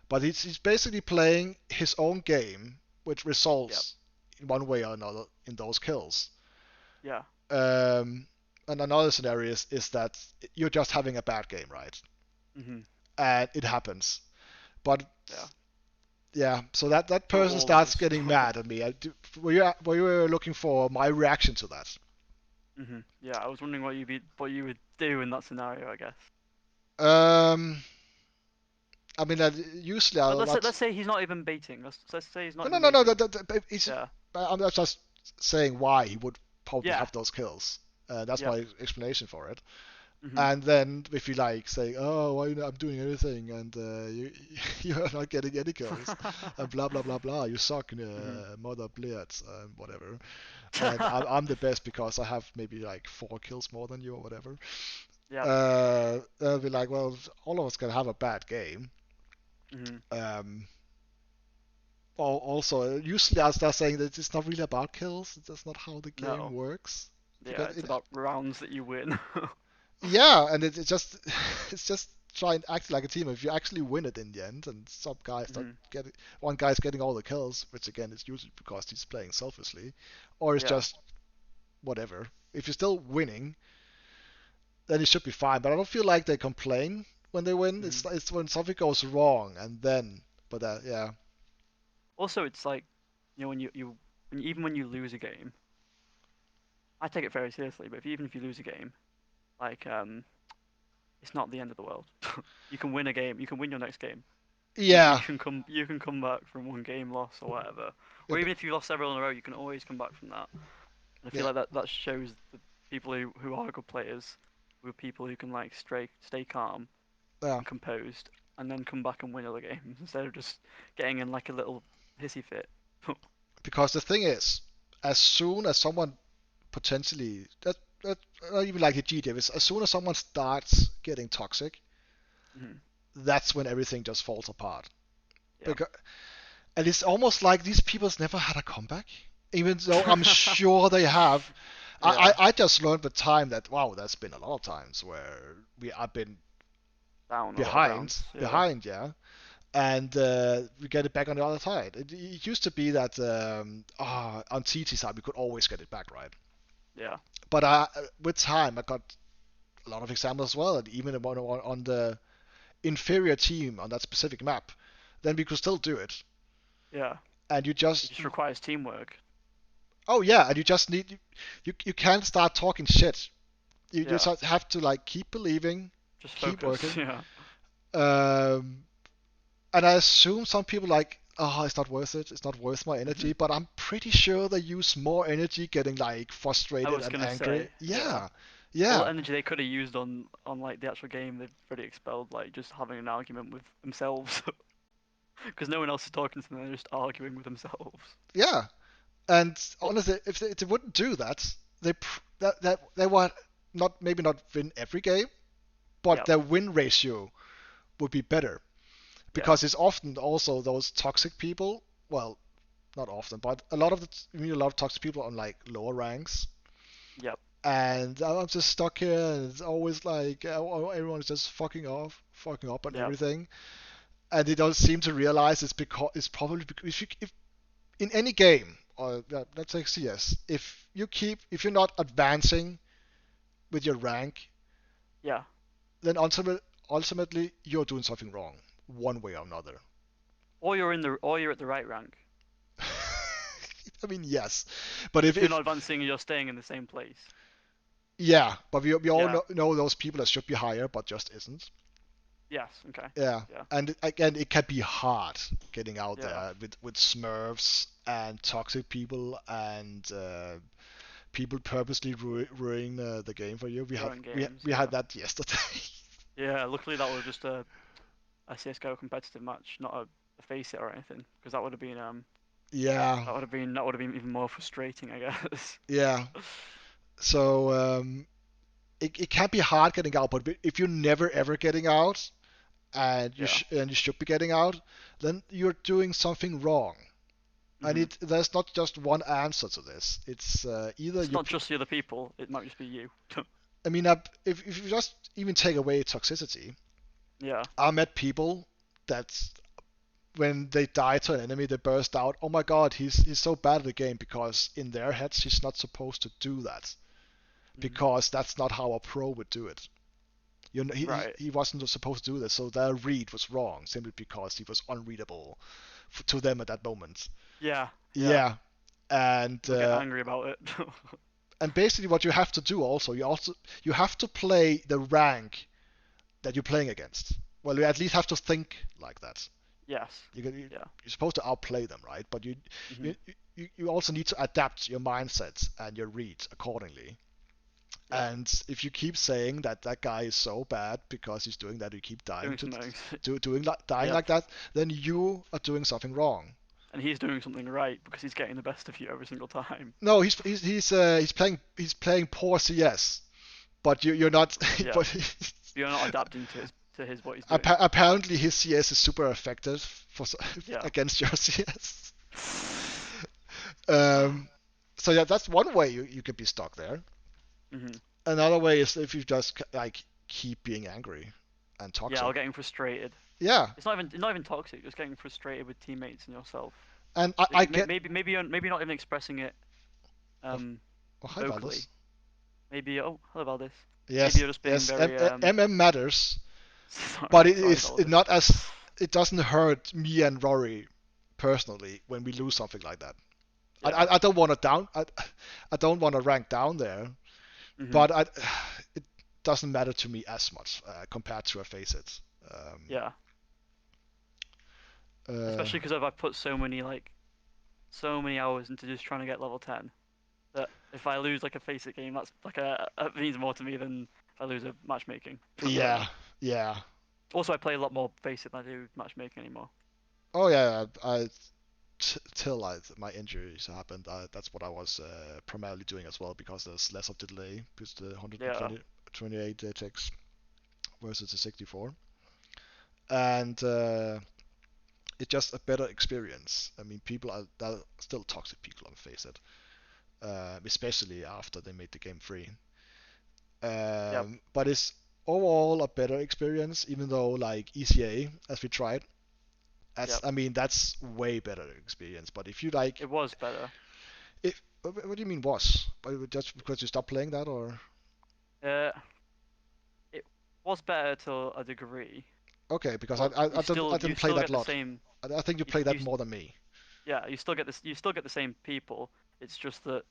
But he's basically playing his own game, which Yep. results in one way or another in those kills. Yeah. Um, and another scenario is that you're just having a bad game, right? Hmm. And it happens. But Yeah. yeah, so that To person all of starts us. getting mad at me. Were you looking for my reaction to that? Yeah. I was wondering what you would do in that scenario. I guess. Um, I mean, usually But I'll let's say, not. let's say he's not even baiting. Let's say he's not No, no, even no, no. baiting. It's, Yeah. I'm not just saying why he would probably Yeah. have those kills. That's Yep. my explanation for it. Hmm. And then if you like say, oh, well, I'm doing everything and you're not getting any kills, and blah blah blah blah, you suck, Hmm. mother blitz, whatever. And I'm the best because I have maybe like 4 kills more than you or whatever. Yep. They'll be like, well, all of us can have a bad game. Hmm. Um, also, usually I start saying that it's not really about kills. That's not how the game No. works. Yeah. Because It's about rounds that you win. yeah, and it's just it's just try and act like a team. If you actually win it in the end, and some guys not Hmm. getting one guy's getting all the kills, which again is usually because he's playing selfishly, or it's Yeah. just whatever. If you're still winning, then it should be fine. But I don't feel like they complain when they win. Hmm. It's when something goes wrong, and then but yeah. Also, it's like, even when you lose a game, I take it very seriously. But even if you lose a game, like it's not the end of the world. You can win a game. You can win your next game. Yeah, You can come back from one game loss or whatever. Or even if you lost several in a row, you can always come back from that. And I feel yeah, like that shows the people who are good players, who are people who can like stay calm yeah. and composed, and then come back and win other games instead of just getting in like a little hissy fit. Because the thing is, as soon as someone potentially that not even like a GTF, as soon as someone starts getting toxic, Hmm. that's when everything just falls apart. Yeah. Because and it's almost like these people's never had a comeback, even though I'm sure they have. I, Yeah. I, I just learned with time that wow, there's been a lot of times where I've been Down a lot of behind, rounds. Yeah. behind, yeah, and we get it back on the other side. It used to be that on TT side we could always get it back, right? Yeah. But with time, I got a lot of examples as well, and even on the inferior team on that specific map, then we could still do it. Yeah. And you It just just requires teamwork. oh yeah, and you just need you can't start talking shit. You just Yeah. have to like keep believing, Just keep focus. working. Yeah. Um, and I assume some people like, oh, it's not worth it. It's not worth my Hmm. energy. But I'm pretty sure they use more energy getting like I frustrated was and gonna angry. say. Yeah. Yeah, All the yeah, energy they could have used on like the actual game, they've already expelled like just having an argument with themselves because no one else is talking to them. They're just arguing with themselves. yeah. And Well, honestly, if they wouldn't do that, that they would not maybe not win every game, but yeah. their win ratio would be better Yeah. because it's often also those toxic people. Well, not often, but a lot of you meet a lot of toxic people on like lower ranks, Yep. and I'm just stuck here, and it's always like everyone's just fucking up on Yep. everything, and they don't seem to realize it's probably because if in any game or let's say CS, if you're not advancing with your rank, Yeah. then ultimately you're doing something wrong one way or another. Or you're at the right rank. I mean, yes, but If you're if not advancing, you're staying in the same place. yeah, but we all Yeah. know those people that should be higher but just isn't. Yes. Okay. Yeah, Yeah. and again, it can be hard getting out Yeah. there with Smurfs and toxic people and people purposely ruining the game for you. We had Throwing we games. we had Yeah. that yesterday. Yeah. Luckily, that was just a CS:GO competitive match, not a face it or anything, because Yeah, that would have been even more frustrating, I guess. yeah. So it can be hard getting out, but if you're never ever getting out, and Yeah. you should be getting out, then you're doing something wrong. And Hmm. there's not just one answer to this. It's either It's you. not just the other people. It might just be you. I mean, if you just even take away toxicity, Yeah. I met people that when they die to an enemy, they burst out, "Oh my God, he's so bad at the game," because in their heads he's not supposed to do that Hmm. because that's not how a pro would do it. You know, Right. he wasn't supposed to do this, so their read was wrong simply because he was unreadable to them at that moment. Yeah. Yeah. Yeah, and People get angry about it. basically what you have to do also, you have to play the rank that you're playing against. Well, you at least have to think like that. Yes. You're Yeah. supposed to outplay them, right? But Hmm. you you also need to adapt your mindsets and your reads accordingly. Yeah. And if you keep saying that that guy is so bad because he's doing that, you keep dying Doing something. dying Yep. like that, then you are doing something wrong. And he's doing something right because he's getting the best of you every single time. No, he's playing poor CS, but you're not. Yeah. But You're not adapting to his what he's doing. apparently his CS is super effective for Yeah. against your CS. Um, so yeah, that's one way you could be stuck there. Hmm. Another way is if you just like keep being angry and Yeah, or toxic. getting frustrated. Yeah, It's not even toxic. Just getting frustrated with teammates and yourself. and I Like, get. maybe not even expressing it Oh, um oh, hi vocally. Valdez. Maybe hello Valdez. Maybe Yes, you're just being yes. very MM matters, but sorry, sorry Valdez. not as it doesn't hurt me and Rory personally when we lose something like that. Yeah. I don't want to I don't want to rank down there, Hmm. but it doesn't matter to me as much compared to a face it. Yeah. Uh, Especially because I've put so many hours into just trying to get level 10 that if I lose like a face it game, that's like it means more to me than if I lose a matchmaking. yeah, yeah. Also, I play a lot more face it than I do matchmaking anymore. Oh yeah, till my injuries happened, that's what I was primarily doing as well because there's less of the delay because the Yeah. 128 ticks versus the 64, and it's just a better experience. I mean, people are there are still toxic people on Face It, especially after they made the game free. Yep. But it's overall a better experience, even though like ECA, as we tried, Yep. I mean that's way better experience. But if you like, It was better. if what do you mean was? Just because you stopped playing that, or Uh, it was better to a degree, okay? Because but I you didn't play still that get the lot. same. I think you You, played you that more than me. yeah, you still get the same people. It's just that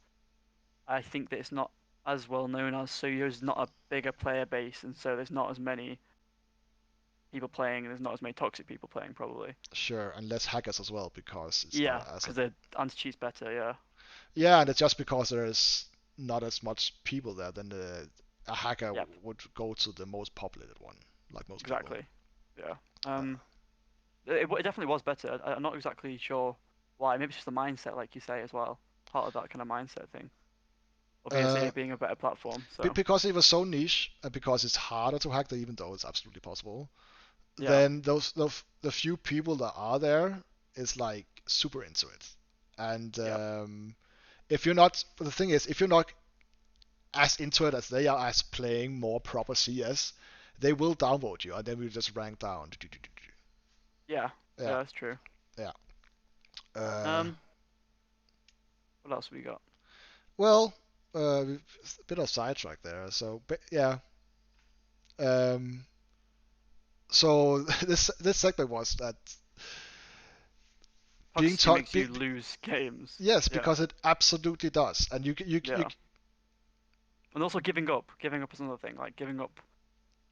I think that it's not as well known as, so there's not a bigger player base, and so there's not as many people playing, and there's not as many toxic people playing probably. Sure, and less hackers as well because it's not Yeah, as a because the anti-cheat's better. Yeah. yeah, and it's just because there's not as much people there than a hacker Yep. would go to the most populated one, like most people. Exactly. Yeah. Uh, It definitely was better. I'm not exactly sure why. Maybe it's just the mindset, like you say as well. Part of that kind of mindset thing of uh, ESA being a better platform. So because it was so niche and because it's harder to hack, even though it's absolutely possible, yeah. then the few people that are there is like super into it. And Yep. if you're not, the thing is, if you're not as into it as they are, as playing more proper CS, they will downvote you, and then we just rank down. Yeah. Yeah, Yeah. That's true. yeah. Uh, Um. What else we got? well, a bit of sidetrack there. So, but yeah. Um, so this segment was that being Toxicity taught. makes you lose games. Yes, Yeah. because it absolutely does, and you Yeah. And also giving up. Giving up is another thing. Like giving up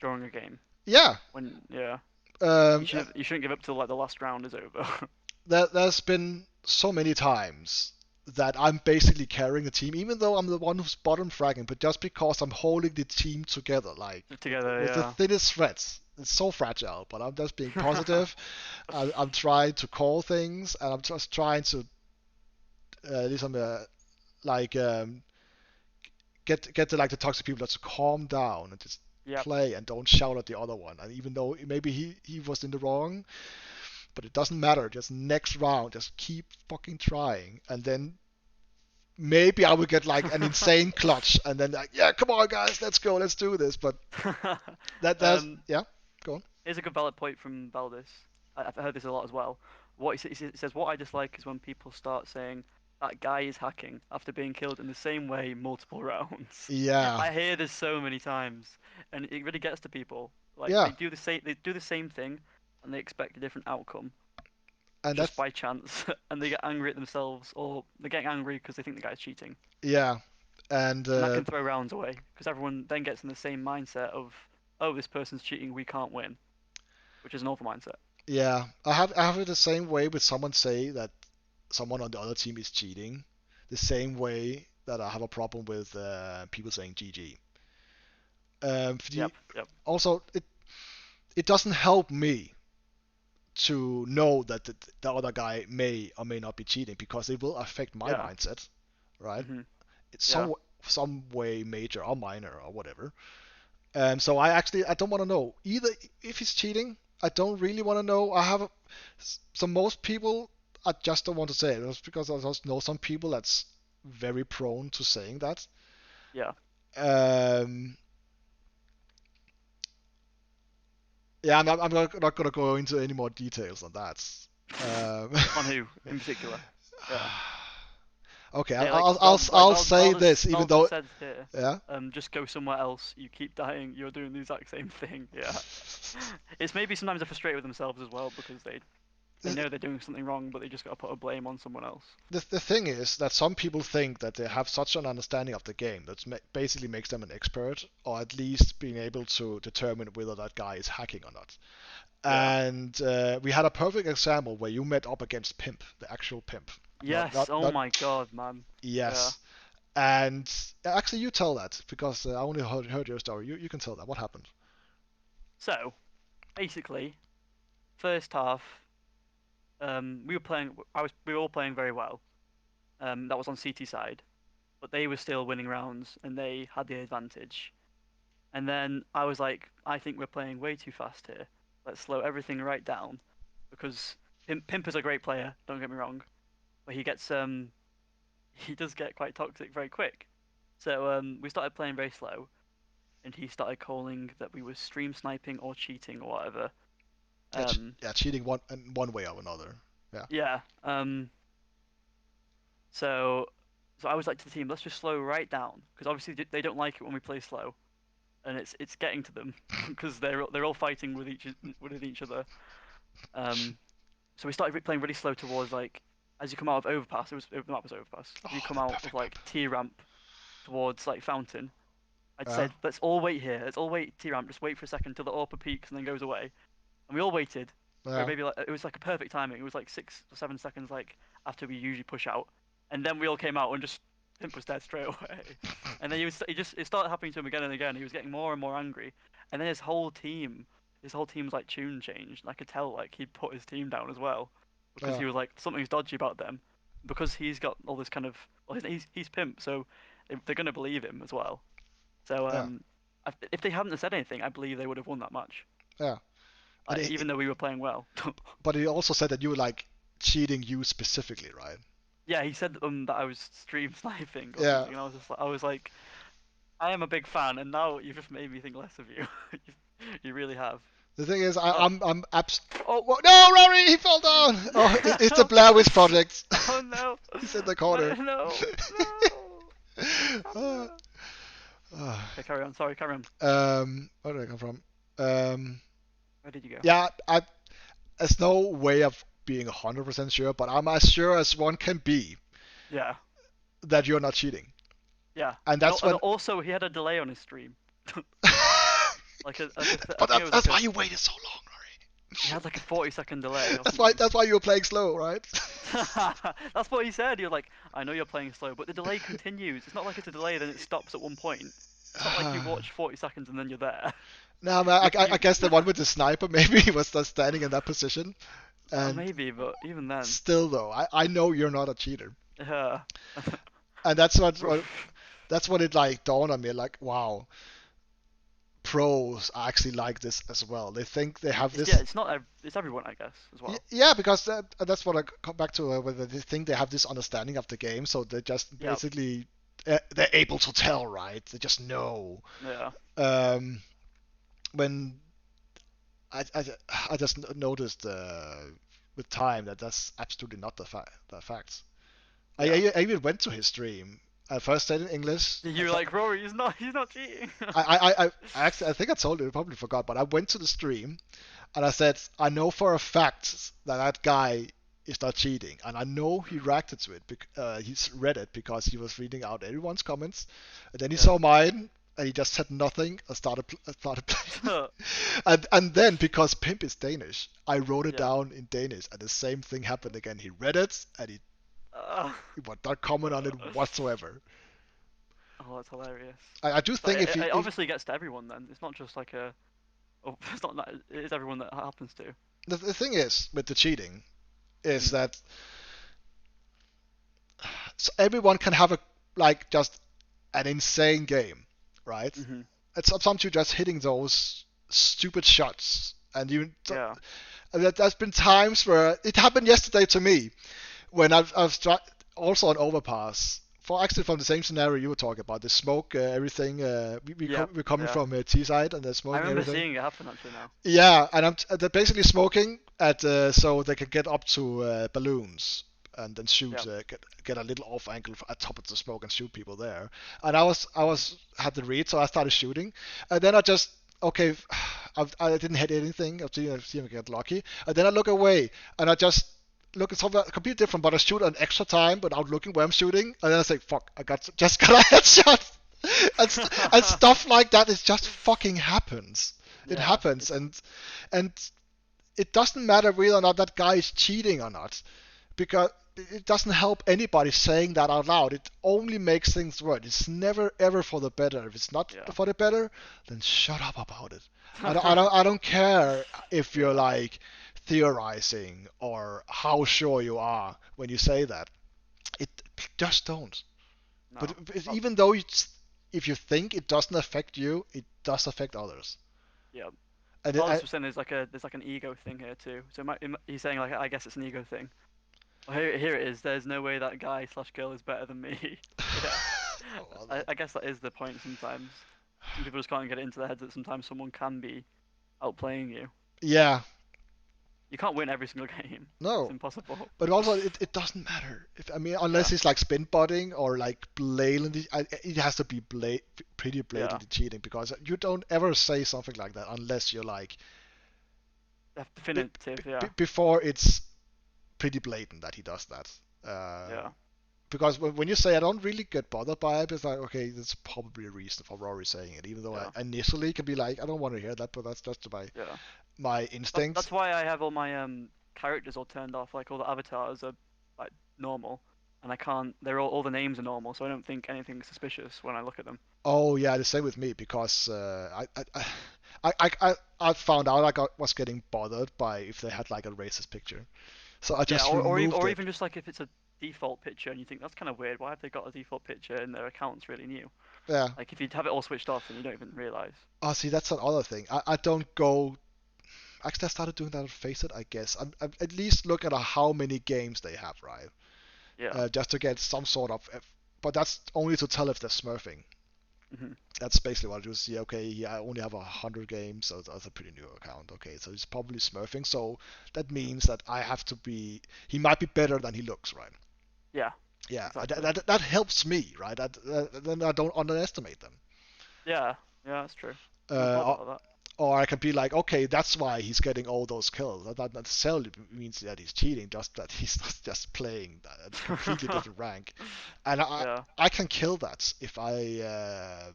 during a game. yeah. When yeah. Um, You shouldn't give up till like the last round is over. there's been so many times that I'm basically carrying the team, even though I'm the one who's bottom fragging, but just because I'm holding the team together, like Together. with the Yeah. thinnest threads. It's so fragile, but I'm just being positive. I'm trying to call things, and I'm just trying to liksom, like get the like the toxic people to calm down and just Yep. play and don't shout at the other one. And even though maybe he was in the wrong, but it doesn't matter. Just next round, just keep fucking trying, and then maybe I will get like an insane clutch, and then like, yeah, come on guys, let's go, let's do this. But that's um, yeah, go on. here's a good valid point from Valdis. I've heard this a lot as well. He says, what I dislike is when people start saying that guy is hacking after being killed in the same way multiple rounds. Yeah, I hear this so many times, and it really gets to people. Like yeah, they do the same thing, and they expect a different outcome and just that's by chance, and they get angry at themselves, or they're getting angry because they think the guy's cheating, yeah, and and that can throw rounds away because everyone then gets in the same mindset of, oh, this person's cheating, we can't win, which is an awful mindset. yeah, I have it the same way with someone say that someone on the other team is cheating, the same way that I have a problem with people saying GG. Yep, yep, Also, it doesn't help me to know that the other guy may or may not be cheating because it will affect my yeah, mindset, right? It's yeah, some way major or minor or whatever. So I don't want to know either if he's cheating. I don't really want to know. So most people I just don't want to say it. That's because I just know some people that's very prone to saying that. yeah. Um, yeah, I'm not gonna go into any more details on that. Um, On who in particular? Yeah. okay, Yeah, like I'll say this, even Valdez though, said here, yeah. just go somewhere else. You keep dying, you're doing the exact same thing. Yeah. It's maybe sometimes they're frustrated with themselves as well because they know they're doing something wrong, but they just got to put a blame on someone else. The thing is that some people think that they have such an understanding of the game that basically makes them an expert, or at least being able to determine whether that guy is hacking or not. Yeah. And we had a perfect example where you met up against Pimp, the actual Pimp. Not, Yes. not, Oh not, my God, man. Yeah. yes. And actually, you tell that because I only heard your story. You can tell that. What happened? So basically, first half, we were playing. We were all playing very well. That was on CT side, but they were still winning rounds and they had the advantage. And then I was like, I think we're playing way too fast here. Let's slow everything right down because Pimp is a great player. Don't get me wrong, but he does get quite toxic very quick. So we started playing very slow, and he started calling that we were stream sniping or cheating or whatever. Yeah, Um, yeah, cheating one way or another. Yeah. yeah. So so I was like to the team, let's just slow right down because obviously they don't like it when we play slow, and it's getting to them because they're all fighting with each other. Um, so we started playing really slow towards like as you come out of overpass. The map was overpass. As you Oh, come the out of perfect map. like T ramp towards like fountain, I'd Yeah. said let's all wait here. Let's all wait T ramp. Just wait for a second till the AWP peaks and then goes away. And we all waited for Yeah. maybe like it was like a perfect timing. It was like 6 or 7 seconds like after we usually push out, and then we all came out and just Pimp was dead straight away. And then he just it started happening to him again and again. He was getting more and more angry, and then his whole team's like tune changed. I could tell like he'd put his team down as well because Yeah. he was like something's dodgy about them because he's got all this kind of well he's Pimp, so they're gonna believe him as well. So Yeah. if they hadn't have said anything, I believe they would have won that match, Yeah. And even though we were playing well. but he also said that you were like cheating you specifically, right? Yeah, he said that I was stream sniping or Yeah. something, and I was like, I am a big fan, and now you've just made me think less of you. You really have. The thing is, Oh, I'm abs. oh, Whoa, no, Rory, he fell down. Oh, it's the no! Blair Witch Project. Oh no! He's in the No! corner. No! No! Ah, Camera. ah. Okay, carry on. Sorry, carry on. Where did I come from? Um, Where did you go? yeah, there's no way of being 100% sure, but I'm as sure as one can be Yeah, that you're not cheating. yeah. And And, that's when. also, he had a delay on his stream. I But think it was that's like why you waited so long, he Rory. had like a 40-second delay or That's why something. that's why you were playing slow, right? That's what he said. You're like, I know you're playing slow, but the delay continues. It's not like it's a delay, then it stops at one point. It's not like you watch 40 seconds and then you're there. No, man, I You, guess the one with the sniper maybe was just standing in that position. And maybe, but even then, still, though, I know you're not a cheater. yeah. And that's what it like dawned on me. Like, wow, pros are actually like this as well. They think they have Yeah, this. it's not it's everyone, I guess, as well. Yeah, because that's what I come back to. Whether they think they have this understanding of the game, so they just Yeah, basically they're able to tell, right? They just know. yeah, Um, when I, I, I just noticed with time that that's absolutely not the fact. yeah. I even went to his stream. I first said in English. You're like, Rory, he's not cheating. I actually I think I told you, I probably forgot, but I went to the stream and I said I know for a fact that that guy is not cheating, and I know he reacted to it. He's read it because he was reading out everyone's comments, and then he Yeah. saw mine and he just said nothing and started playing. And then because Pimp is Danish, I wrote it Yeah. down in Danish, and the same thing happened again. He read it and Uh, he would not comment on it whatsoever. oh, that's hilarious. I do But think if it he obviously gets to everyone then. It's not just like a. Oh, it's not that. It is everyone that happens to. the thing is with the cheating is Mm. that so everyone can have a like just an insane game, right? Mhm. And sometimes you're just hitting those stupid shots, and Yeah. there's been times where it happened yesterday to me when I've tried also on overpass. For actually from the same scenario you were talking about, the smoke, everything. Yep. We're coming Yeah. from T side and they're I smoking remember everything. seeing it happen actually now. Yeah, and they're basically smoking at so they can get up to balloons and then shoot, Yep. get a little off angle at top of the smoke and shoot people there. And I was had the read, so I started shooting, and then I just okay, I didn't hit anything. I see if I get lucky, and then I look away and I just look at something completely different, but I shoot an extra time without looking where I'm shooting, and then I say, fuck, just got a headshot. And stuff like that, it just fucking happens. It Yeah. happens, It's and it doesn't matter whether or not that guy is cheating or not, because it doesn't help anybody saying that out loud. It only makes things worse. It's never ever for the better. If it's not yeah. for the better, then shut up about it. I don't care if you're Yeah. like theorizing or how sure you are when you say that. It just don't. But No. Well, even though if you think it doesn't affect you, it does affect others. yeah. And All I was saying is like there's like an ego thing here too. So he's saying like I guess it's an ego thing. Well, here it is. There's no way that guy slash girl is better than me. Yeah. oh, well, I guess that is the point sometimes. Some people just can't get it into their heads that sometimes someone can be outplaying you. yeah, You can't win every single game. It's no. impossible. But also, it doesn't matter. I mean, unless Yeah. it's like spin botting or like blatantly, it has to be pretty Yeah. blatantly cheating, because you don't ever say something like that unless you're like Definitive. Yeah. before it's pretty blatant that he does that. Yeah. Because when you say I don't really get bothered by it, it's like okay, there's probably a reason for Rory saying it, even though I Yeah. initially can be like I don't want to hear that, but that's just Yeah. my That's instincts. why I have all my characters all turned off. Like all the avatars are like normal, and I can't. They're all the names are normal, so I don't think anything suspicious when I look at them. Oh yeah, the same with me because I found out was getting bothered by if they had like a racist picture, so I Yeah, just removed or it. even just like if it's a default picture and you think that's kind of weird. Why have they got a default picture and their account's really new? Yeah. Like if you have it all switched off and you don't even realize. Oh, see, that's another thing. I don't go. Actually, I started doing that on Faceit, I guess. I'm at least look at how many games they have, right? Yeah. Just to get some sort of. But that's only to tell if they're smurfing. Hmm. That's basically what I do. See, okay, yeah, I only have 100 games, so that's a pretty new account. Okay, so he's probably smurfing, so that means that I have to be. He might be better than he looks, right? Yeah. Yeah, Exactly. that helps me, right? Then I don't underestimate them. Yeah. Yeah, that's true. I never thought Uh, about that. or I can be like, okay, that's why he's getting all those kills. That not necessarily means that he's cheating, just that he's not just playing at a completely different rank. And Yeah. I can kill that if I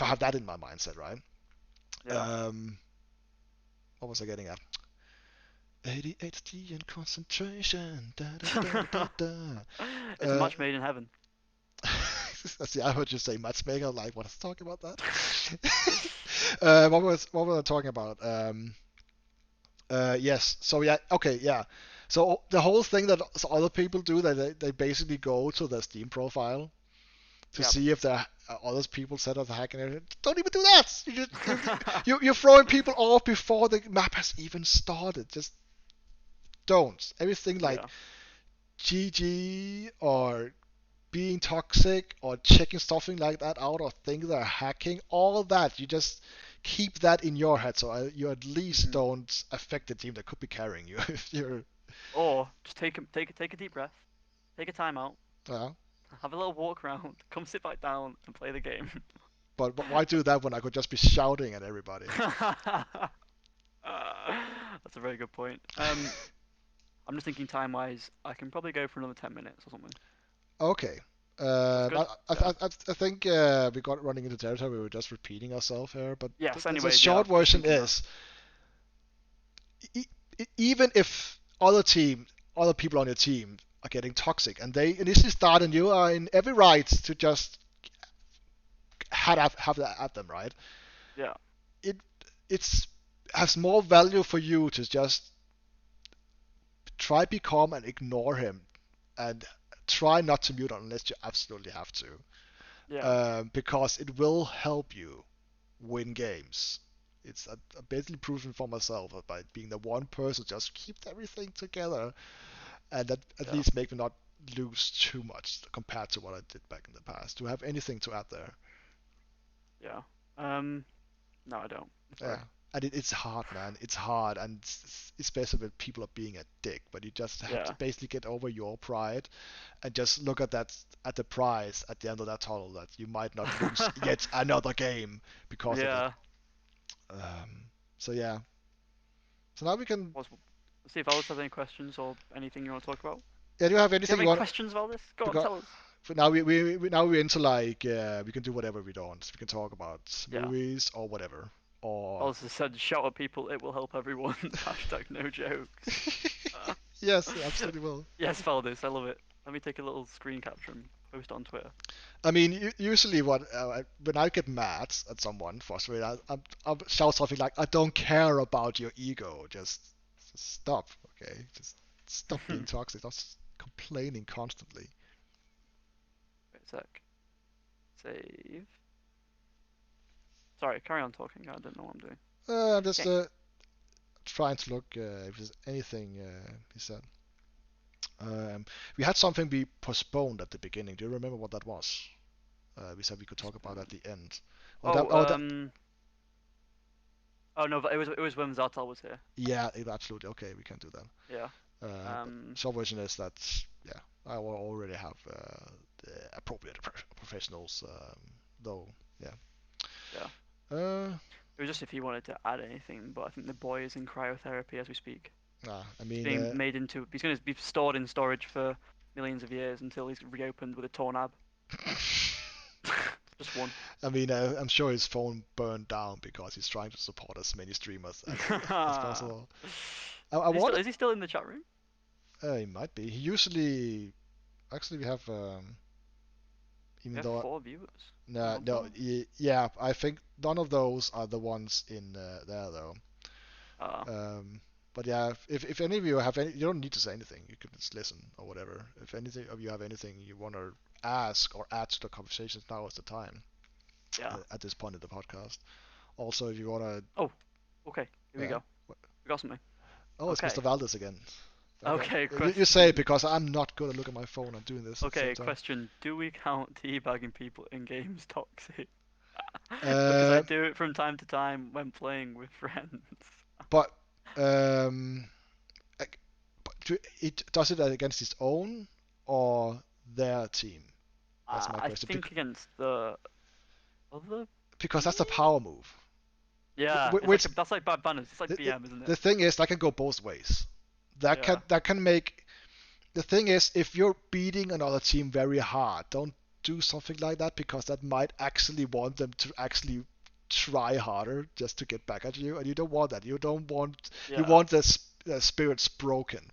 have that in my mindset, right? Yeah. Um, what was I getting at? ADHD and concentration. Da, da, da, da, da. It's a match made in heaven. See, I heard you say matchmaker. Like, what is talking about that? What was I talking about? Yes. So yeah. Okay. Yeah. So the whole thing that other people do, that they basically go to their Steam profile to Yep. see if there are other people set up the hack and everything. Don't even do that. You're throwing people off before the map has even started. Just don't. Everything like Yeah. GG or being toxic or checking something like that out or think they're hacking, all that, you just keep that in your head so you at least Hmm. don't affect the team that could be carrying you if you're. Or just take a deep breath, take a timeout, uh, have a little walk around, come sit back down and play the game. but why do that when I could just be shouting at everybody? That's a very good point. I'm just thinking time wise, I can probably go for another 10 minutes or something. Okay. That's good. Yeah. I think we got running into territory. We were just repeating ourselves here, but Yes. the Anyway, yeah. short Just version thinking that. is even if other people on your team are getting toxic and they initially start and you are in every right to just have that at them, right? Yeah. It it's has more value for you to just try be calm and ignore him and try not to mute unless you absolutely have to, Yeah. because it will help you win games. It's basically proven for myself by being the one person just keep everything together, and that at Yeah. least make me not lose too much compared to what I did back in the past. Do you have anything to add there? Yeah. Um. No, I don't. I'm Yeah. sorry. And it's hard, man. It's hard, and especially when people are being a dick. But you just have to Yeah. basically get over your pride and just look at that at the prize at the end of that tunnel that you might not lose yet another game because of it. Yeah. So yeah. So now we can. Was Let's see if others have any questions or anything you want to talk about. Yeah, do you have Do you have anything you any want? questions about this? Go on, Because tell us. for now now we're into like we can do whatever we want. We can talk about Yeah. movies or whatever. Or Also said, shout at people. It will help everyone. Hashtag no jokes. yes, absolutely will. Yes, follow this. I love it. Let me take a little screen capture and post it on Twitter. I mean, usually when I get mad at someone frustrated, I'll shout something like, "I don't care about your ego. Just stop, okay? Just stop being toxic. Stop complaining constantly." Wait a sec. Save. Sorry, carry on talking. I don't know what I'm doing. I'm just Okay. trying to look if there's anything he said. Um, we had something we postponed at the beginning. Do you remember what that was? We said we could talk about at Postponed. the end. Oh, That. Oh no, but it was when Zartal was here. Yeah, absolutely. Okay, we can do that. Yeah. But Um. short version is that yeah, I will already have the appropriate professionals. Though yeah. Yeah. Uh, It was just if he wanted to add anything, but I think the boy is in cryotherapy as we speak. I He's mean, being made into. He's going to be stored in storage for millions of years until he's reopened with a torn ab. Just one. I mean, I'm sure his phone burned down because he's trying to support as many streamers as possible. I Is he still want. is he still in the chat room? He might be. He usually actually we have We even have though four viewers. A no month no ago. yeah, I think none of those are the ones in there though. Uh, Um, but yeah, if any of you have any, you don't need to say anything. You can just listen or whatever. If anything of you have anything you want to ask or add to the conversations, now is the time yeah. at this point in the podcast. Also, if you want to, Oh, okay. Here we yeah. go. We got something. Oh, it's Mr. Okay. Valdez again. Okay, Okay. you say it Question. because I'm not good at looking at my phone and doing this at the same Okay. time. Question. Do we count teabagging people in games toxic? Because I Uh, do it from time to time when playing with friends. but um, like, it does it against its own or their team? That's my I question. think against the other Because that's a team. power move. Yeah, it's like Which that's like bad banners. It's like the, BM, isn't it? the thing is that can go both ways. Yeah, That can make the thing is if you're beating another team very hard, don't do something like that because that might actually want them to actually try harder just to get back at you, and you don't want that. You yeah. want the spirits broken.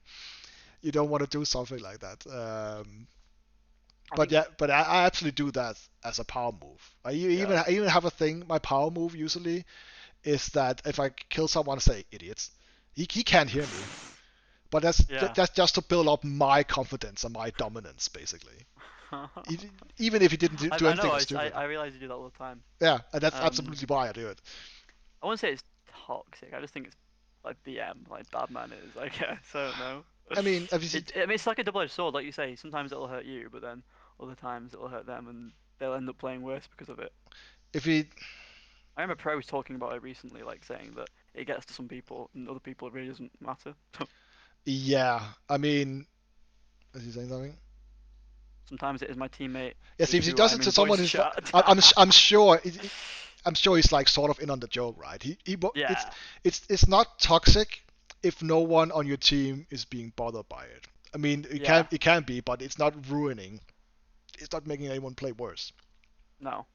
You don't want to do something like that. I But think yeah, but I actually do that as a power move. yeah, I even have a thing. My power move usually is that if I kill someone, say idiots, he can't hear me. But yeah. that's just to build up my confidence and my dominance, basically. even if he didn't do I know. anything stupid. I realize you do that all the time. Yeah, and that's Um, absolutely why I do it. I wouldn't say it's toxic. I just think it's like BM, like bad manners. I guess I don't know. I mean, have you seen, I mean, it's like a double-edged sword, like you say. Sometimes it'll hurt you, but then other times it'll hurt them, and they'll end up playing worse because of it. if he, I remember pros talking about it recently, like saying that it gets to some people, and other people it really doesn't matter. yeah, I mean, is he saying something? Sometimes it is my teammate Yes, with if he who does I'm it to in someone voice who's, chat. I'm sure, I'm sure he's like sort of in on the joke, right? It's Yeah, it's not toxic if no one on your team is being bothered by it. I mean, yeah, it can be, but it's not ruining. It's not making anyone play worse. no.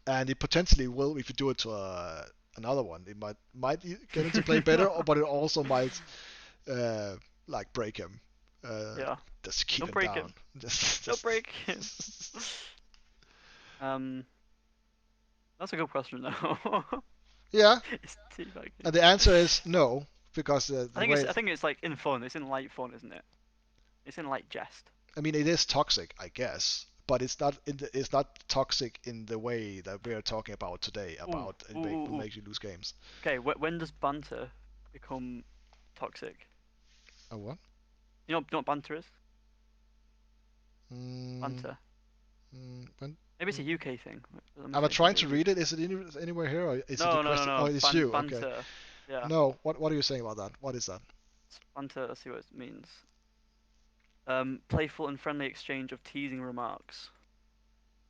And it potentially will if you do it to another one. It might get him to play better, but it also might uh, like break him. Uh, Yeah, just keep don't him break down. him. Don't break him. Um, that's a good question though. Yeah, It's teabagging. and the answer is no because the way I think it's like in fun. It's in light fun, isn't it? It's in light jest. I mean it is toxic, I guess, but it's not toxic in the way that we're talking about today Ooh, about ooh, ooh, it ooh. makes you lose games. Okay, when does banter become toxic? Oh what? You know what banter is? Mm, Banter. when, Maybe it's a UK thing. Let me am I see. trying Maybe to a read UK. it? Is it anywhere here, or is it a No, no, no, question? Oh, no. it's you. Okay. Banter. Yeah. No. What are you saying about that? What is that? Banter. Let's see what it means. Playful and friendly exchange of teasing remarks,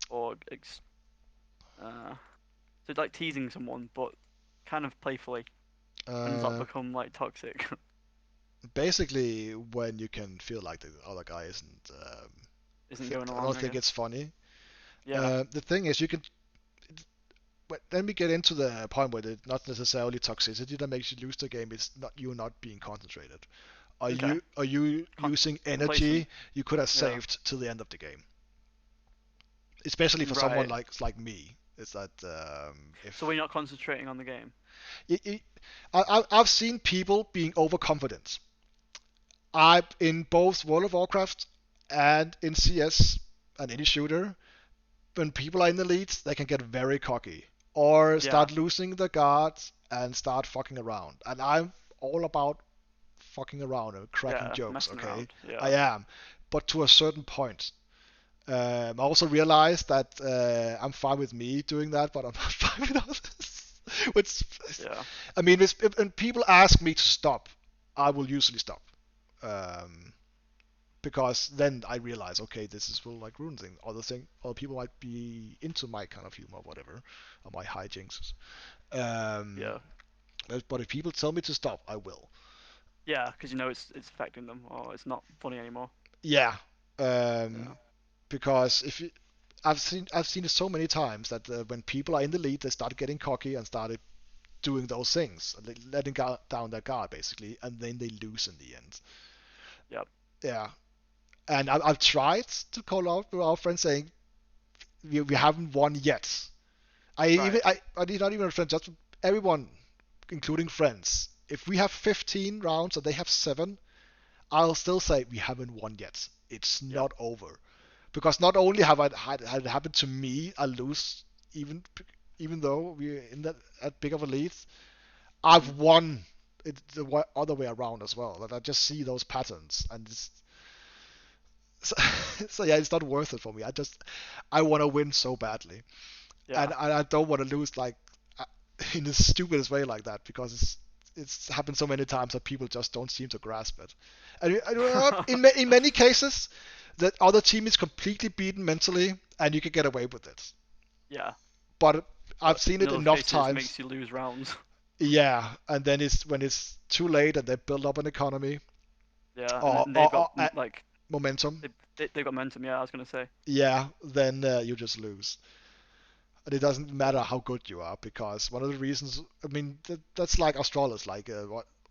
or uh, so like teasing someone, but kind of playfully. When does that Uh, become like toxic? basically, when you can feel like the other guy isn't, Isn't going I don't along, I think guess. it's funny. Yeah. The thing is, you can. Then we get into the point where it's not necessarily toxicity that makes you lose the game. It's not you not being concentrated. Okay. Are you Con using Complacent. energy you could have Yeah. saved till the end of the game? Especially for someone Right. like me, is that So we're if not concentrating on the game. it, it, I've seen people being overconfident. I in both World of Warcraft and in CS and any shooter, when people are in the leads, they can get very cocky or Yeah. start losing their guards and start fucking around. And I'm all about fucking around and cracking Yeah. jokes. Messing Okay, around. I Yeah. am, but to a certain point. I also realized that I'm fine with me doing that, but I'm not fine with others. Which, Yeah. I mean, if when people ask me to stop, I will usually stop. Um, because then I realize, okay, this is will like ruin things. Other people might be into my kind of humor, or whatever, or my hijinks. Um, Yeah. but if people tell me to stop, I will. Yeah. Because you know it's affecting them, or it's not funny anymore. Yeah, Yeah. um, because if you, I've seen it so many times that when people are in the lead, they start getting cocky and started doing those things, letting down their guard basically, and then they lose in the end. Yep. Yeah, and I've tried to call out with our friends saying we haven't won yet. Right. I did not even friends, just everyone, including friends. If we have 15 rounds and they have 7, I'll still say we haven't won yet. It's Yep. not over. Because not only have I had it happen to me, I lose even even though we're in that big of a lead, Mhm. I've won it the other way around as well. That I just see those patterns and so, so yeah, it's not worth it for me. I want to win so badly, Yeah. and I don't want to lose like uh, in the stupidest way like that because it's happened so many times that people just don't seem to grasp it. And you know what? In many cases, the other team is completely beaten mentally, and you can get away with it. Yeah. But I've But seen in it other enough cases, times. makes you lose rounds. Yeah, and then it's when it's too late and they build up an economy Yeah. And or, they've got like momentum. they've got momentum. Yeah. I was gonna say. Yeah, then you just lose. And it doesn't matter how good you are because one of the reasons, I mean, that's like Australis, like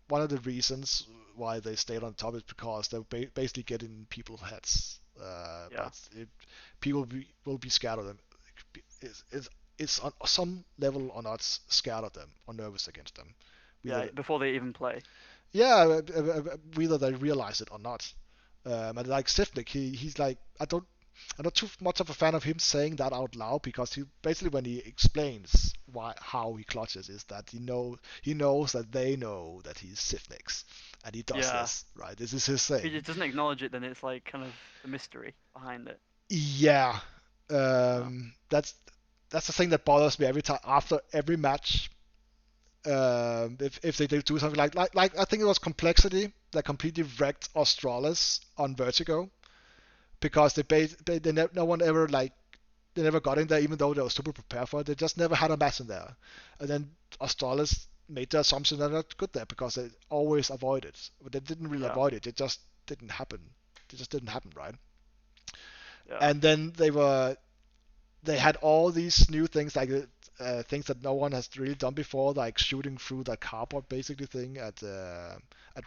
one of the reasons why they stayed on top is because they're basically getting people's heads. Yeah. But people will be scared of them. It's on some level or not scared of them or nervous against them. Yeah. Whether, Before they even play. yeah, whether they realize it or not. And like Sifnik, he's like, I don't. I'm not too much of a fan of him saying that out loud because he basically when he explains why how he clutches is that he knows that they know that he's Sifnix and he does Yeah. this right. This is his If he thing. just doesn't acknowledge it, then it's like kind of the mystery behind it. Yeah, Yeah. that's the thing that bothers me every time after every match. If they do something like I think it was Complexity that completely wrecked Australis on Vertigo because no one ever like they never got in there even though they were super prepared for it. They just never had a match in there, and then Australis made the assumption they're not good there because they always avoid it, but they didn't really Yeah. avoid it. It just didn't happen. It just didn't happen, right? Yeah. And then they had all these new things like things that no one has really done before, like shooting through the cardboard basically thing at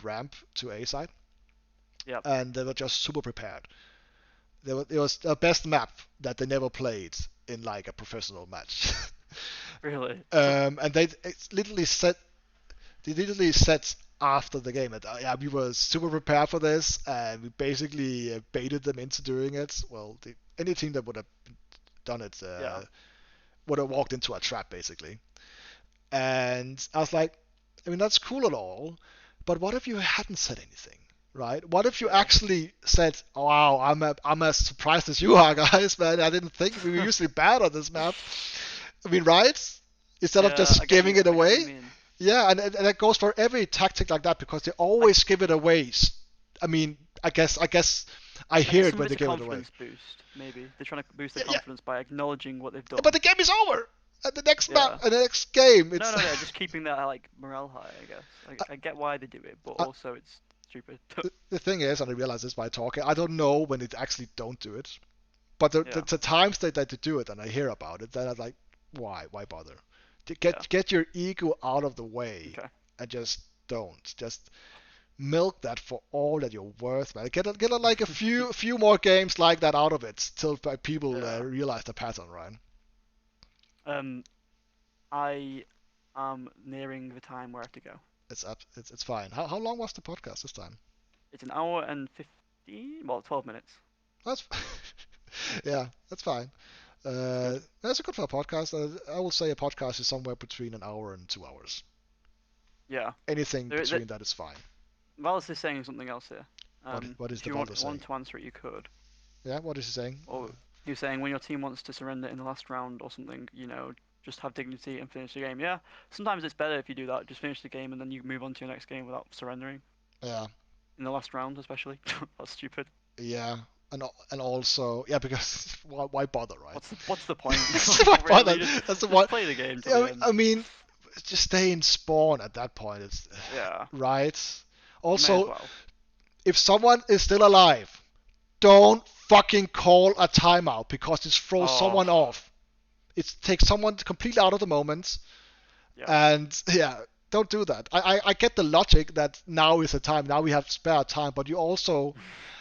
ramp to A side, Yep. and they were just super prepared. It was the best map that they never played in like a professional match. Really. And they literally said after the game that yeah we were super prepared for this and we basically baited them into doing it. Well, any team that would have done it Yeah. would have walked into a trap basically. And I was like, I mean, that's cool and all, but what if you hadn't said anything, right? What if you Yeah. actually said, oh, wow, I'm as surprised as you are, guys, man. I didn't think we were usually bad on this map. I mean, right? Instead of Yeah. just giving it I get what you away. mean. Yeah, and that goes for every tactic like that because they I always give it away. I mean, I guess I I hear guess it some of when it's they a give it away. confidence boost. Maybe they're trying to boost their Yeah, yeah, confidence by acknowledging what they've but done. the game is over. At the next map, Yeah. at the next game, No, it's no, they're just keeping that like morale high. I guess. I get why they do it, but uh, also it's stupid. the thing is, and I realize this by talking, I don't know when it actually don't do it, but Yeah. the times that they do it and I hear about it, then I'm like, why bother? To Yeah. get your ego out of the way Okay. and just don't. Just milk that for all that you're worth, man. Get like a few more games like that out of it till people Yeah. realize the pattern, right? Um, I am nearing the time where I have to go. It's fine. How long was the podcast this time? It's an hour and 15, well, 12 minutes. That's yeah, that's fine. That's good. That's a good for a podcast. I will say a podcast is somewhere between an hour and 2 hours. Yeah. Anything There, between that is fine. Valis is saying something else here. What is If the you Valdo want saying? to answer it, you could. Yeah, what is he saying? Or he was saying when your team wants to surrender in the last round or something, just have dignity and finish the game. Yeah, sometimes it's better if you do that. Just finish the game and then you move on to your next game without surrendering Yeah, in the last round, especially. That's stupid. yeah, and also yeah, because why bother, right? What's the point? Why Like bother? really, That's the just one. play the game to the Yeah, end. I mean, just stay in spawn at that point. It's Yeah, right. you may as Also, well. if someone is still alive, don't fucking call a timeout because it throws Oh, someone off. It takes someone completely out of the moment. yeah, And yeah, don't do that. I get the logic that now is the time, now we have spare time, but you also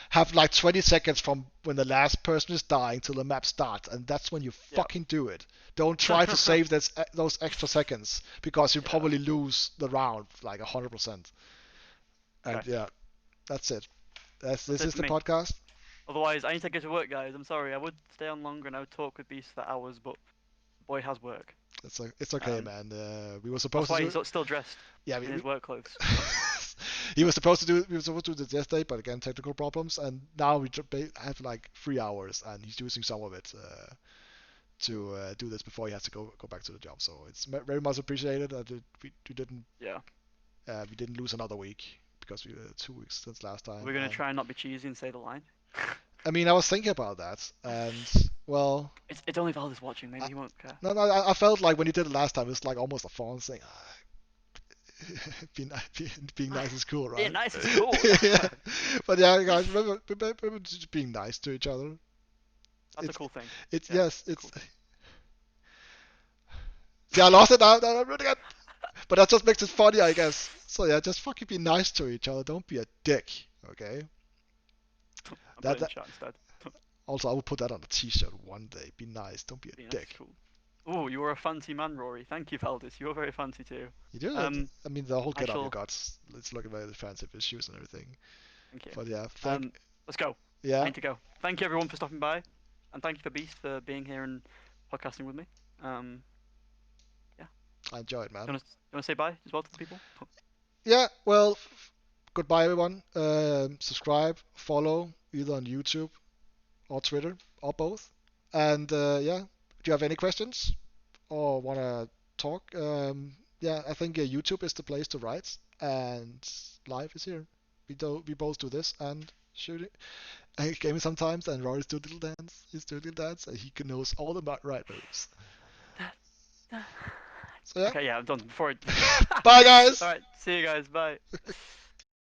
have like 20 seconds from when the last person is dying till the map starts, and that's when you yeah, fucking do it. Don't try to save those extra seconds because you yeah. probably lose the round like 100%. And Okay, yeah, that's it. that's This it is for the me. podcast. Otherwise, I need to get to work, guys. I'm sorry. I would stay on longer and I would talk with Beast for hours, but the boy has work. It's okay, Um, man. We were that's supposed to why do he's still dressed yeah, in his work clothes. we were supposed to do this yesterday, but again technical problems, and now we have like 3 hours, and he's using some of it to do this before he has to go back to the job. So it's very much appreciated that Yeah, we didn't lose another week because we 2 weeks since last time. we're gonna And try and not be cheesy and say the line. I mean, I was thinking about that, and well, It's only Valdez watching. Maybe I, he won't care. no, I felt like when he did it last time, it was like almost a fun thing. Being nice is cool, Being right? nice is cool. Yeah. But yeah, guys, remember just being nice to each other. That's a It's cool thing. it's Yeah, yes, it's a it's cool thing. yeah, I lost it now. I'm running it. But that just makes it funny, I guess. So yeah, just fucking be nice to each other. Don't be a dick, okay? I'll put That, it in that chat instead. also I will put that on a t-shirt one day. Be nice. Don't be a Being nice is dick. cool. Oh, you are a fancy man, Rory. Thank you, Valdez. You're very fancy too. You do that. Um, I mean, the whole I get up you shall. got. Let's look at the fancy his shoes and everything. Thank you. But yeah, Let's go. I yeah. need to go. Thank you everyone for stopping by. and thank you for Beast for being here and podcasting with me. Yeah. I enjoy it, man. You want to say bye as well to the people? Yeah, well, goodbye, everyone. Subscribe, follow, either on YouTube or Twitter, or both. And yeah, do you have any questions or want to talk? Yeah, I think YouTube is the place to write, and live is here. We both do this and shooting gaming sometimes, and Rory's do little dance. He's doing little dance, and he knows all the right moves. So yeah, Okay, yeah, I'm done. Before it. bye All guys. right, see you guys. Bye.